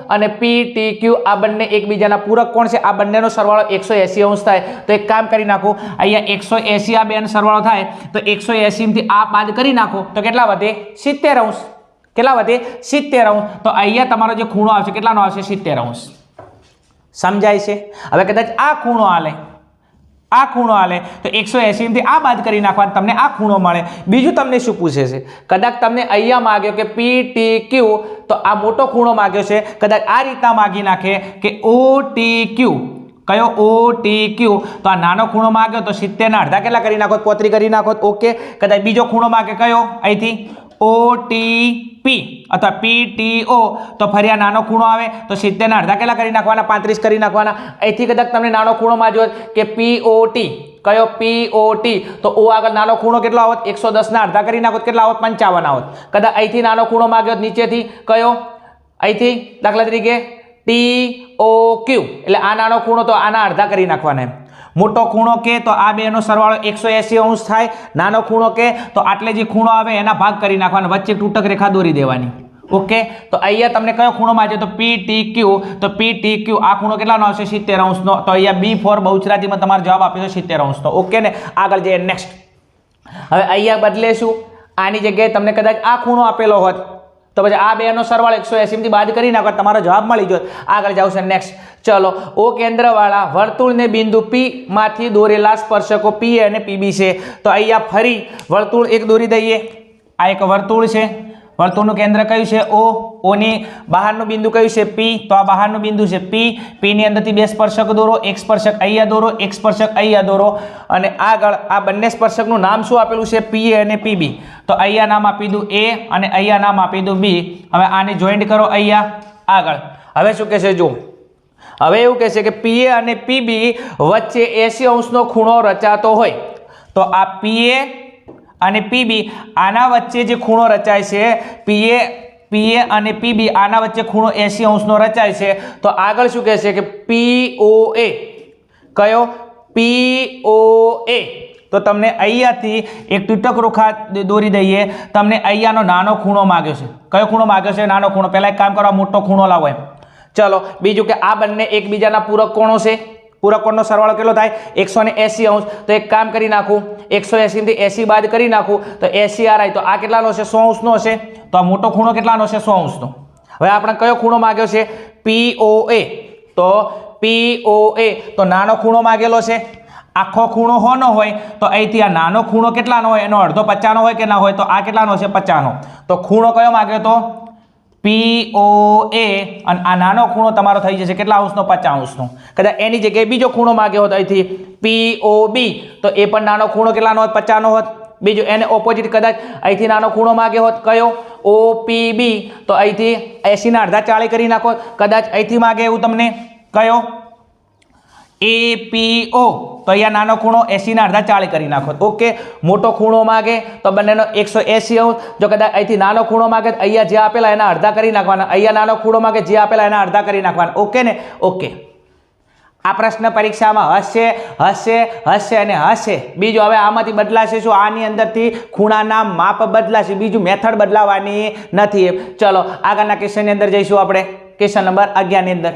અને PTQ, આ બંને એકબીજાના પૂરક કોણ છે. આ બંનેનો સરવાળો 180 અંશ થાય. તો એક કામ કરી નાખો, અહીંયા 180 આ બેનો સરવાળો થાય તો 180 માંથી આ બાદ કરી નાખો તો કેટલા વધે? 70 અંશ. કેટલા વધે? 70 અંશ. તો અહીંયા તમારો જે ખૂણો આવશે કેટલાનો આવશે? 70 અંશ. સમજાય છે? હવે કદાચ આ ખૂણો આલે, આ ખૂણો આલે તો 180 માંથી આ બાદ કરી નાખવા તમને આ ખૂણો મળે. બીજું તમને શું પૂછે છે? કદાચ તમને અહીંયા માંગ્યો કે PTQ, તો આ મોટો ખૂણો માંગ્યો છે, કદાચ આ રીતના માંગી નાખે કે OTQ. કયો? OTQ. તો આ નાનો ખૂણો માંગ્યો તો 70 ના અડધા કેટલા કરી નાખો? 35 કરી નાખો. ઓકે, કદાચ બીજો ખૂણો માંગે કયો? અહીંથી OTP અથવા PTO, તો ફરી આ નાનો ખૂણો આવે તો 70 ના અડધા કેટલા કરી નાખવાના? 35 કરી નાખવાના. અહીંથી કદાચ તમને નાનો ખૂણો માંગ્યો કે POT. કયો? POT. તો O આગળ નાનો ખૂણો કેટલો આવત? 110 ના અડધા કરી નાખો કેટલા આવત? 55 આવત. કદાચ અહીંથી નાનો ખૂણો માંગ્યો નીચેથી કયો? અહીંથી દાખલા તરીકે TOQ, એટલે આ નાનો ખૂણો તો આના અડધા કરી નાખવાના. મોટો ખૂણો કે તો આ બેનો સરવાળો 180 અંશ થાય. નાનો ખૂણો કે તો આટલે જે ખૂણો આવે એના ભાગ કરી નાખવાના, વચ્ચે તૂટક રેખા દોરી દેવાની. ઓકે, તો અહીંયા તમને કયો ખૂણો માંગ્યો? તો PTQ. તો PTQ આ ખૂણો કેટલાનો આવશે? 70 અંશનો. તો અહીંયા B ફોર બહુચરાજીમાં તમારો જવાબ આપ્યો છે 70 અંશનો. ઓકે ને, આગળ જઈએ નેક્સ્ટ. હવે અહીંયા બદલેશું, આની જગ્યાએ તમને કદાચ આ ખૂણો આપેલો હોત તો પછી આ બેનો સરવાળો 180 માંથી બાદ કરી નાખો, તમારો જવાબ મળી જાય. આગળ જાવ છે નેક્સ્ટ. ચલો, O કેન્દ્રવાળા વર્તુળને બિંદુ P માંથી દોરેલા સ્પર્શકો PA અને PB છે. તો અહીંયા ફરી વર્તુળ એક દોરી દઈએ. આ એક વર્તુળ છે, વર્તુળનું કેન્દ્ર કયું છે? O. ઓની બહારનું બિંદુ કયું છે? P. તો આ બહારનું બિંદુ છે P. P ની અંદરથી બે સ્પર્શક દોરો, એક સ્પર્શક અહીંયા દોરો, એક સ્પર્શક અહીંયા દોરો અને આગળ આ બંને સ્પર્શકનું નામ શું આપેલું છે? PA અને PB. તો અહીંયા નામ આપી દઉં A અને અહીંયા નામ આપી દઉં B. હવે આને જોઈન્ટ કરો અહીંયા. આગળ હવે શું કહેશે? જો હવે એવું કહેશે કે PA અને PB વચ્ચે 80 અંશનો ખૂણો રચાતો હોય તો આ PA અને PB આના વચ્ચે જે ખૂણો રચાય છે, PA અને PB આના વચ્ચે ખૂણો 80 અંશનો રચાય છે. તો આગળ શું કહેશે કે POA. કયો? POA. તો તમને અહીંયાથી એક તૂટક રેખા દોરી દઈએ. તમને અહીંયાનો નાનો ખૂણો માંગ્યો છે. કયો ખૂણો માંગ્યો છે? નાનો ખૂણો. પહેલા એક કામ કરો, મોટો ખૂણો લાવો એમ. ચલો, બીજું કે આ બંને એકબીજાના પૂરક કોણો છે. પૂરક કોણનો સરવાળો કેટલો થાય? 180 અંશ. તો એક કામ કરી નાખું, 180 માંથી 80 બાદ કરી નાખું તો 80 આરાય. તો આ કેટલાનો છે? 100 અંશનો હશે. તો આ મોટો ખૂણો કેટલાનો છે? 100 અંશનો. હવે આપણે કયો ખૂણો માંગ્યો છે? POA. તો POA તો નાનો ખૂણો માંગેલો છે. આખો ખૂણો હોનો હોય તો અહીંથી આ નાનો ખૂણો કેટલાનો હોય? એનો અડધો 50 હોય કે ના હોય? તો આ કેટલાનો છે? 50. તો ખૂણો કયો માંગ્યો તો? POA. અને આ નાનો ખૂણો તમારો થઈ જશે કેટલા અંશનો? 50 અંશનો. કદાચ એની જગ્યાએ બીજો ખૂણો માંગ્યો હોત અહીંથી POB, તો એ પણ નાનો ખૂણો કેટલાનો હોત? 50 નો હોત. બીજું એને ઓપોઝિટ કદાચ અહીંથી નાનો ખૂણો માંગ્યો હોત કયો? OPB. તો અહીંથી 80 ના અડધા 40 કરી નાખો. કદાચ અહીંથી માંગે એવું તમને કયો? APO. તો અહીંયા નાનો ખૂણો 80 ના અડધા 40 કરી નાખો. ઓકે, મોટો ખૂણો માગે તો બંનેનો 180 અંશ. જો કદાચ અહીંથી નાનો ખૂણો માગે તો અહીંયા જે આપેલા એના અડધા કરી નાખવાના, અહીંયા નાનો ખૂણો માગે જે આપેલા એના અડધા કરી નાખવાના. ઓકે ને? ઓકે, આ પ્રશ્ન પરીક્ષામાં હશે અને હશે. બીજું હવે આમાંથી બદલાશે શું? આની અંદરથી ખૂણાના માપ બદલાશે, બીજું મેથડ બદલાવાની નથી. ચલો આગળના ક્વેશ્ચનની અંદર જઈશું આપણે, ક્વેશ્ચન નંબર 11 ની અંદર.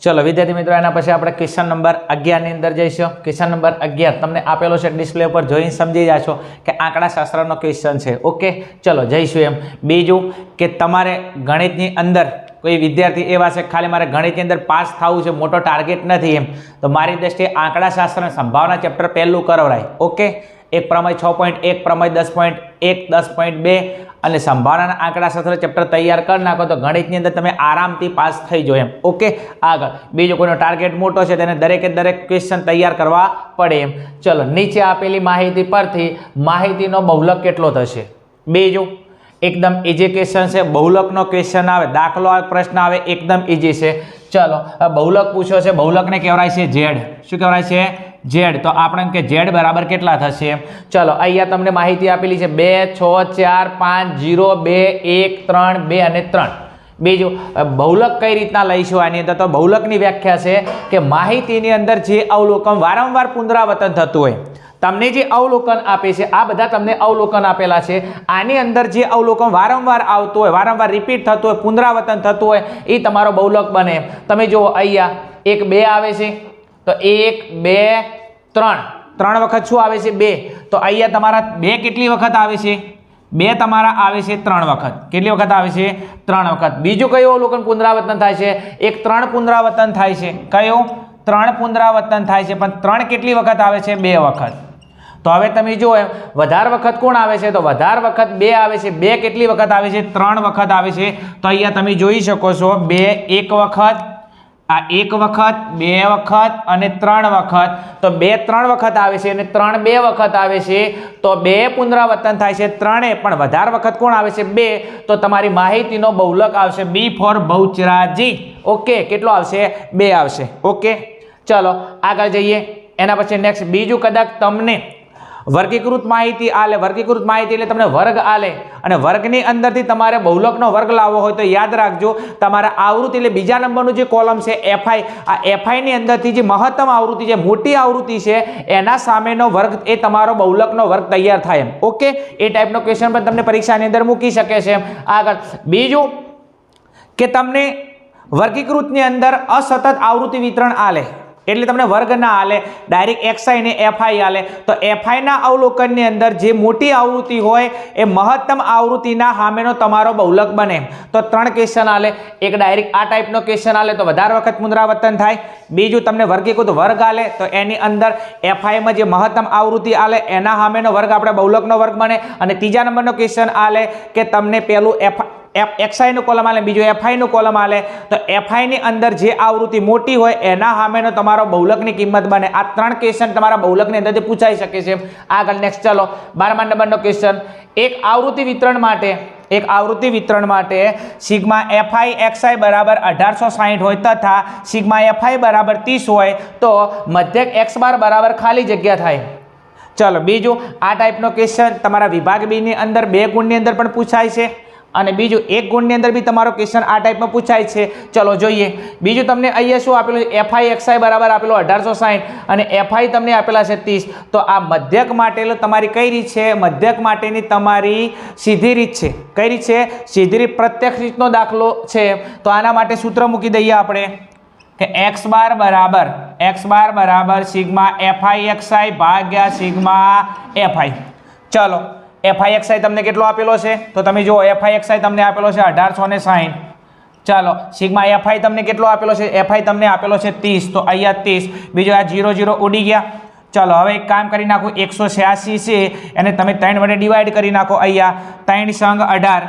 ચલો વિદ્યાર્થી મિત્રો, એના પછી આપણે ક્વેશ્ચન નંબર 11 ની અંદર જઈશું. ક્વેશ્ચન નંબર 11 તમને આપેલો છે ડિસ્પ્લે ઉપર, જોઈને સમજી જશો કે આંકડાશાસ્ત્રનો ક્વેશ્ચન છે. ઓકે, ચલો જઈશું એમ. બીજું કે તમારે ગણિતની અંદર કોઈ વિદ્યાર્થી એવા છે ખાલી મારે ગણિતની અંદર પાસ થવું છે, મોટો ટાર્ગેટ નથી એમ, તો મારી દ્રષ્ટિએ આંકડાશાસ્ત્ર અને સંભાવના ચેપ્ટર પહેલું કરાવરાય. ઓકે, એક પ્રમેય 6.1, પ્રમેય 10.1, 10.2 અને સંભાવનાના આંકડાશાસ્ત્ર ચેપ્ટર તૈયાર કરી નાખો તો ગણિતની અંદર તમે આરામથી પાસ થઈ જાઓ એમ. ઓકે, આગળ બીજો કોઈનો ટાર્ગેટ મોટો છે તેને દરેકે દરેક ક્વેશ્ચન તૈયાર કરવા પડે એમ. ચલો, નીચે આપેલી માહિતી પરથી માહિતીનો બહુલક કેટલો થશે? બીજું એકદમ ઇઝી ક્વેશ્ચન છે, બહુલકનો ક્વેશ્ચન આવે, દાખલો આવે, પ્રશ્ન આવે, એકદમ ઇઝી છે. ચલો, બહુલક પૂછ્યો છે, બહુલકને કહેવાય છે ઝેડ. શું કહેવાય છે? ઝેડ. તો આપણે કે ઝેડ બરાબર કેટલા થશે? ચલો, અહીંયા તમને માહિતી આપેલી છે 2, 6, 4, 5, 0, 2, 1, 3, 2 અને 3. બીજું બહુલક કઈ રીતના લઈશું આની અંદર? તો બહુલકની વ્યાખ્યા છે કે માહિતીની અંદર જે અવલોકન વારંવાર પુનરાવર્તન થતું હોય, તમને જે અવલોકન આપે છે, આ બધા તમને અવલોકન આપેલા છે, આની અંદર જે અવલોકન વારંવાર આવતું હોય, વારંવાર રિપીટ થતું હોય, પુનરાવર્તન થતું હોય, એ તમારો બહુલક બને. તમે જુઓ અહીંયા 1, 2 આવે છે, તો 1, 2, 3, 3 વખત શું આવે છે? 2. તો અહીંયા તમારા 2 કેટલી વખત આવે છે? 2 તમારા આવે છે 3 વખત. કેટલી વખત આવે છે? 3 વખત. બીજું કયું અવલોકન પુનરાવર્તન થાય છે? એક 3 પુનરાવર્તન થાય છે. કયું? 3 પુનરાવર્તન થાય છે, પણ 3 કેટલી વખત આવે છે? 2 વખત. તો હવે તમે જુઓ એમ વધારે વખત કોણ આવે છે? તો વધારે વખત 2 આવે છે. 2 કેટલી વખત આવે છે? 3 વખત આવે છે. તો અહીંયા તમે જોઈ શકો છો 2 1 વખત, આ 1 વખત, 2 વખત અને 3 વખત. તો 2 3 વખત આવે છે અને 3 2 વખત આવે છે. તો 2 પુનરાવર્તન થાય છે, 3 પણ વધારે વખત કોણ આવે છે? 2. તો તમારી માહિતીનો બહુલક આવશે B ફોર બહુચરાજી. ઓકે, કેટલો આવશે? 2 આવશે. ઓકે, ચલો આગળ જઈએ. એના પછી નેક્સ્ટ બીજું કદાચ તમને વર્ગીકૃત માહિતી આલે, વર્ગીકૃત માહિતી એટલે તમને વર્ગ આલે અને વર્ગની અંદરથી તમારે બહુલકનો વર્ગ લાવવો હોય તો યાદ રાખજો, તમારા આવૃત્તિ એટલે બીજા નંબરનું જે કોલમ છે FI, આ FI ની અંદરથી જે મહત્તમ આવૃત્તિ છે, મોટી આવૃત્તિ છે, એના સામેનો વર્ગ એ તમારો બહુલકનો વર્ગ તૈયાર થાય એમ. ઓકે, એ ટાઈપનો ક્વેશ્ચન પણ તમને પરીક્ષાની અંદર મૂકી શકે છે. આગળ બીજું કે તમને વર્ગીકૃતની અંદર અસતત આવૃત્તિ વિતરણ આલે, એટલે તમને વર્ગ ના આલે, ડાયરેક્ટ XI ને FI આલે. તો FI ના અવલોકનની અંદર જે મોટી આવૃત્તિ હોય એ મહત્તમ આવૃત્તિના સામેનો તમારો બહુલક બને. તો 3 ક્વેશ્ચન આલે, એક ડાયરેક્ટ આ ટાઈપનો ક્વેશ્ચન આલે તો વધારે વખત પુનરાવર્તન થાય. બીજું તમને વર્ગીકૃત વર્ગ આલે તો એની અંદર FI માં જે મહત્તમ આવૃત્તિ આલે એના સામેનો વર્ગ આપણે બહુલકનો વર્ગ બને. અને ત્રીજા નંબરનો ક્વેશ્ચન આલે કે તમને પેલું XI નું કોલમ આલે, બીજું FI નું કોલમ આલે, તો FI ની અંદર જે આવૃત્તિ મોટી હોય એના સામેનો તમારો બહુલકની કિંમત બને. આ 3 ક્વેશ્ચન તમારા બહુલકની અંદરથી પૂછાઈ શકે છે. આગળ નેક્સ્ટ ચલો 12મા નંબરનો ક્વેશ્ચન. એક આવૃત્તિ વિતરણ માટે સિગ્મા FI XI બરાબર 1860 હોય તથા સિગ્મા FI બરાબર 30 હોય તો મધ્યક X બાર બરાબર ખાલી જગ્યા થાય. ચલો બીજું આ ટાઈપનો ક્વેશ્ચન તમારા વિભાગ B ની અંદર 2 ગુણની અંદર પણ પૂછાય છે અને બીજું 1 ગુણની અંદર બી તમારો ક્વેશ્ચન આ ટાઈપમાં પૂછાય છે. ચલો જોઈએ. બીજું તમને અહીંયા શું આપેલું છે? FI XI બરાબર આપેલો 1860 અને FI તમને આપેલા છે 30. તો આ મધ્યક માટેલો તમારી કઈ રીત છે? મધ્યક માટેની તમારી સીધી રીત છે. કઈ રીત છે? સીધી રીત, પ્રત્યક્ષ રીતનો દાખલો છે. તો આના માટે સૂત્ર મૂકી દઈએ આપણે કે x બાર બરાબર સિગ્મા FI XI ભાગ્યા સિગ્મા FI. ચલો FI XI તમને કેટલો આપેલો છે? તો તમે જુઓ FI XI તમને આપેલો છે 1860. ચાલો સિગ્મા FI તમને કેટલો આપેલો છે? FI તમને આપેલો છે 30. તો અહીંયા 30. બીજો આ 0 0 ઉડી ગયા. ચાલો હવે એક કામ કરી નાખો, 186 છે એને તમે 3 વડે ડિવાઈડ કરી નાખો. અહીંયા 3 સંગ 18.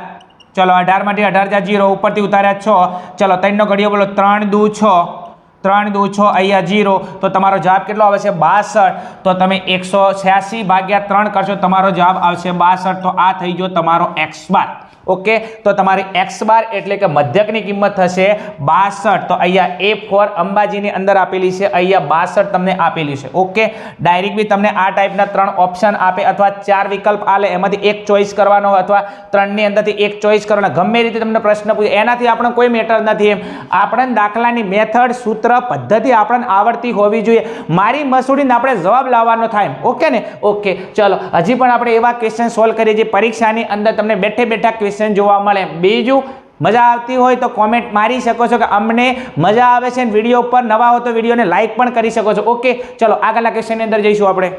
ચલો 18 માંથી 18 જા 0, ઉપરથી ઉતાર્યા 6. ચલો 3 નો ઘડિયો બોલો, 3 દુ 6, 3 દુ 6, અહીંયા 0. તો તમારો જવાબ કેટલો આવે છે? 62. તો તમે 186 ભાગ્યા 3 કરશો, તમારો જવાબ આવશે 62. તો આ થઈ ગયો તમારો X બાર. ઓકે, તો તમારી X બાર એટલે કે મધ્યકની કિંમત થશે 62. તો અહીંયા A ફોર અંબાજીની અંદર આપેલી છે, અહીંયા 62 તમને આપેલી છે. ઓકે, ડાયરેક્ટ બી તમને આ ટાઈપના 3 ઓપ્શન આપે અથવા 4 વિકલ્પ આલે, એમાંથી એક ચોઈસ કરવાનો અથવા 3 ની અંદરથી એક ચોઈસ કરવાનો. ગમે રીતે તમને પ્રશ્ન પૂછે એનાથી આપણે કોઈ મેટર નથી એમ. આપણને દાખલાની મેથડ, સૂત્ર, પદ્ધતિ આપણને આવડતી હોવી જોઈએ. મારી મસૂડીને આપણે જવાબ લાવવાનો થાય. ઓકે ને? ઓકે, ચલો હજી પણ આપણે એવા ક્વેશ્ચન સોલ્વ કરીએ જે પરીક્ષાની અંદર તમને બેઠે બેઠા જોવા મળે. બીજું મજા આવતી હોય તો કોમેન્ટ મારી શકો છો કે અમને મજા આવે છે. વિડીયો ઉપર નવા હો તો વિડીયોને લાઈક પણ કરી શકો છો. ઓકે, ચલો આગળના ક્વેશ્ચનની અંદર જઈશું આપણે.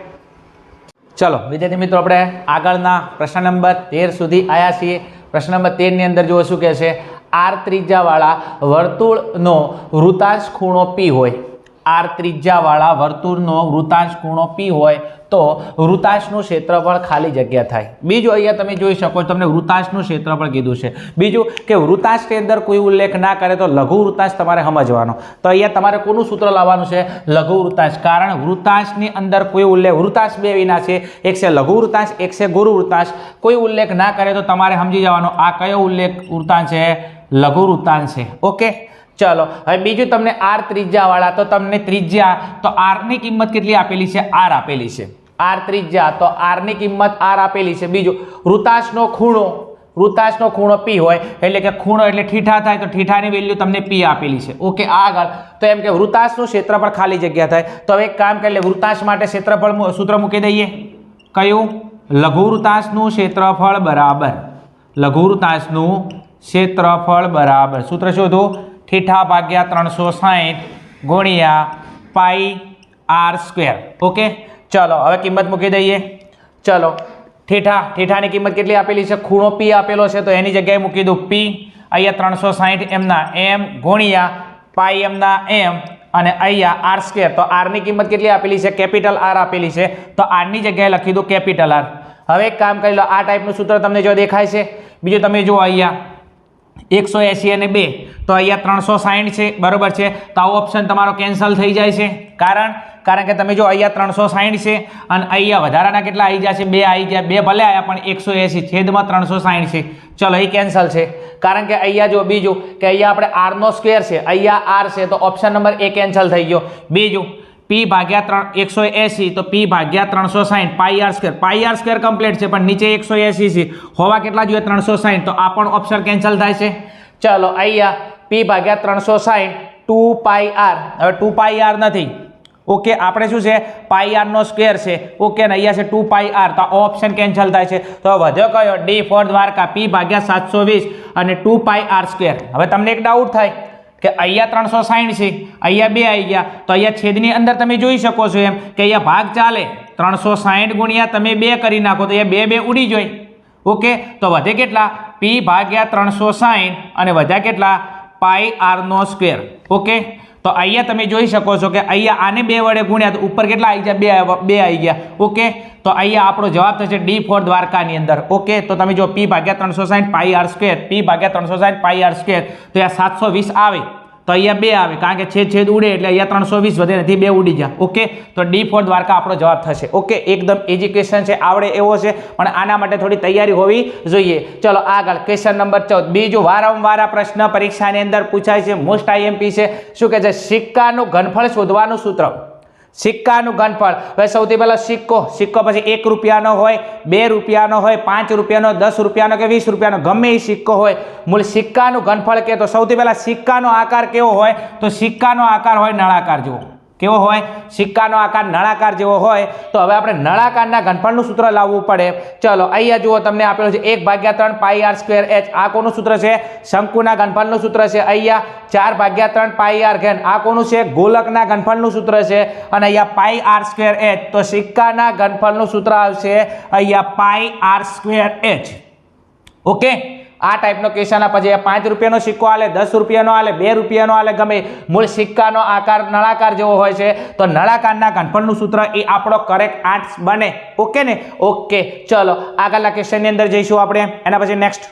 ચલો વિદ્યાર્થી મિત્રો, આપણે આગળના પ્રશ્ન નંબર 13 સુધી આવ્યા છીએ. પ્રશ્ન નંબર 13 ની અંદર જુઓ શું કહે છે? આર ત્રિજ્યાવાળા વર્તુળનો વૃત્તાંશ ખૂણો પી હોય, આર ત્રિજ્યાવાળા વર્તુળનો વૃત્તાંશ ખૂણો પી હોય તો વૃત્તાંશનું ક્ષેત્રફળ ખાલી જગ્યા થાય. બીજું અહીંયા તમે જોઈ શકો છો, તમને વૃત્તાંશનું ક્ષેત્રફળ કીધું છે. બીજું કે વૃત્તાંશની અંદર કોઈ ઉલ્લેખ ના કરે તો લઘુ વૃત્તાંશ તમારે સમજવાનો. તો અહીંયા તમારે કોનું સૂત્ર લાવવાનું છે? લઘુ વૃત્તાંશ. કારણ વૃત્તાંશની અંદર કોઈ ઉલ્લેખ, વૃત્તાંશ બે વિના છે, એક છે લઘુ વૃત્તાંશ, એક છે ગુરુ વૃત્તાંશ. કોઈ ઉલ્લેખ ના કરે તો તમારે સમજી જવાનો આ કયો ઉલ્લેખ વૃત્તાંશ છે? લઘુ વૃત્તાંશ છે. ઓકે, ચલો હવે બીજું તમને આર ત્રિજ્યાવાળા, તો તમને ત્રિજ્યા તો આરની કિંમત કેટલી આપેલી છે? આર આપેલી છે. આર ત્રિજ્યા તો આરની કિંમત આર આપેલી છે. બીજું વૃત્તાંશનો ખૂણો પી હોય એટલે કે ખૂણો એટલે થીટા થાય તો થીટાની વેલ્યુ તમને પી આપેલી છે. ઓકે, આગળ તો એમ કે વૃત્તાંશનું ક્ષેત્રફળ ખાલી જગ્યા થાય. તો હવે એક કામ કરી લે, વૃત્તાંશ માટે ક્ષેત્રફળ સૂત્ર મૂકી દઈએ. કયું? લઘુ વૃત્તાંશનું ક્ષેત્રફળ બરાબર, લઘુ વૃત્તાંશનું ક્ષેત્રફળ બરાબર સૂત્ર શોધો, થીટા ભાગ્યા 360 ગુણ્યા પાઈ આર સ્ક્વેર. ઓકે, ચલો હવે કિંમત મૂકી દઈએ. ચલો થીટાની કિંમત કેટલી આપેલી છે? ખૂણો પી આપેલો છે તો એની જગ્યાએ મૂકી દઉં પી. અહીંયા 360 એમના એમ ગુણ્યા પાઈ એમના એમ અને અહીંયા આર સ્ક્વેર. તો આરની કિંમત કેટલી આપેલી છે? કેપિટલ આર આપેલી છે તો આરની જગ્યાએ લખી દો કેપિટલ આર. હવે એક કામ કરી લો, આ ટાઈપનું સૂત્ર તમને જો દેખાય છે. બીજું તમે જુઓ અહીંયા 180 અને 2 તો અહીંયા 360 છે, બરોબર છે. તો આવો ઓપ્શન તમારો કેન્સલ થઈ જાય છે. કારણ કે તમે જો અહીંયા 360 છે અને અહીંયા વધારાના કેટલા આવી ગયા છે? 2 આવી ગયા. 2 ભલે આવ્યા પણ 180 છેદમાં 360 છે. ચલો એ કેન્સલ છે. કારણ કે અહીંયા જો બીજું કે અહીંયા આપણે આરનો સ્ક્વેર છે, અહીંયા આર છે તો ઓપ્શન નંબર એ કેન્સલ થઈ ગયો. બીજું પી ભાગ્યા 180 તો પી ભાગ્યા 360 પાઈ આર સ્ક્વેર કમ્પ્લીટ છે પણ નીચે 180 છે, હોવા કેટલા જોઈએ? 360. તો આ પણ ઓપ્શન કેન્સલ થાય છે. ચલો અહીંયા પી ભાગ્યા 360 2 પાઈ આર. હવે 2 પાઈ આર નથી. ઓકે, આપણે શું છે? પાઈ આર નો સ્ક્વેર છે. ઓકે, ને અહીંયા છે 2 પાઈ આર. તો આ ઓપ્શન કેન્સલ થાય છે. તો વધ્યો કયો? ડી ફોર દ્વારકા પી ભાગ્યા 720 અને 2 પાઈ આર સ્ક્વેર. હવે તમને એક ડાઉટ થાય કે અહીંયા 360 છે, અહીંયા 2 આવી ગયા તો અહીંયા છેદની અંદર તમે જોઈ શકો છો એમ કે અહીંયા ભાગ ચાલે 360 ગુણ્યા તમે 2 કરી નાખો તો અહીંયા 2 ઉડી જાય. ઓકે, તો વધે કેટલા? પી ભાગ્યા 360 અને વધ્યા કેટલા? પાઈ આર નો સ્ક્વેર. ઓકે, તો અહીંયા તમે જોઈ શકો છો કે અહીંયા આને 2 વડે ગુણ્યા તો ઉપર કેટલા આવી ગયા? 2 આવી ગયા. ઓકે, તો અહીંયા આપણો જવાબ થશે ડી ફોર દ્વારકાની અંદર. ઓકે, તો તમે જો પી ભાગ્યા 360 પાઈ આર સ્ક્વેર, પી ભાગ્યા 360 પાઈ આર સ્ક્વેર તો અહીંયા 720 આવે તો અહીંયા 2 આવે કારણ કે છેદ ઉડે એટલે અહીંયા 320 વધે નથી, 2 ઉડી ગયા. ઓકે, તો ડી ફોર દ્વારકા આપણો જવાબ થશે. ઓકે, એકદમ ઇઝી ક્વેશ્ચન છે, આવડે એવો છે પણ આના માટે થોડી તૈયારી હોવી જોઈએ. ચલો આગળ ક્વેશ્ચન નંબર 14. બીજું વારંવાર આ પ્રશ્ન પરીક્ષાની અંદર પૂછાય છે, મોસ્ટ આઈએમપી છે. શું કહે છે? સિક્કાનું ઘનફળ શોધવાનું સૂત્ર. સિક્કાનું ઘનફળ. હવે સૌથી પહેલા સિક્કો પછી 1 રૂપિયાનો હોય, 2 રૂપિયાનો હોય, 5 રૂપિયાનો, 10 રૂપિયાનો કે 20 રૂપિયાનો, ગમે એ સિક્કો હોય, મૂળ સિક્કાનું ઘનફળ કે તો સૌથી પહેલા સિક્કાનો આકાર કેવો હોય? તો સિક્કાનો આકાર હોય નળાકાર જેવો. કેવો હોય? સિક્કાનો આકાર નળાકાર જેવો હોય. તો હવે આપણે નળાકારના ઘનફળનું સૂત્ર લાવવું પડે. ચલો અહીંયા જુઓ તમને આપેલું છે 1/3 પાઈ આર સ્ક્વેર એચ. આ કોનું સૂત્ર છે? શંકુના ઘનફળનું સૂત્ર છે. અહીંયા 4/3 પાઈ આર ઘન. આ કોનું છે? ગોલકના ઘનફળનું સૂત્ર છે. અને અહીંયા પાઈ આર સ્ક્વેર એચ. તો સિક્કાના ઘનફળનું સૂત્ર આવશે અહીંયા પાઈ આર સ્ક્વેર એચ. ઓકે, આ ટાઈપનો ક્વેશ્ચન આપે છે. 5 રૂપિયાનો સિક્કો આલે, 10 રૂપિયાનો આલે, 2 રૂપિયાનો આલે, ગમે મૂળ સિક્કાનો આકાર નળાકાર જેવો હોય છે તો નળાકારના ઘનફળનું સૂત્ર એ આપણો કરેક્ટ આન્સર બને. ઓકે ને? ઓકે, ચલો આગળના ક્વેશ્ચનની અંદર જઈશું આપણે. એના પછી નેક્સ્ટ.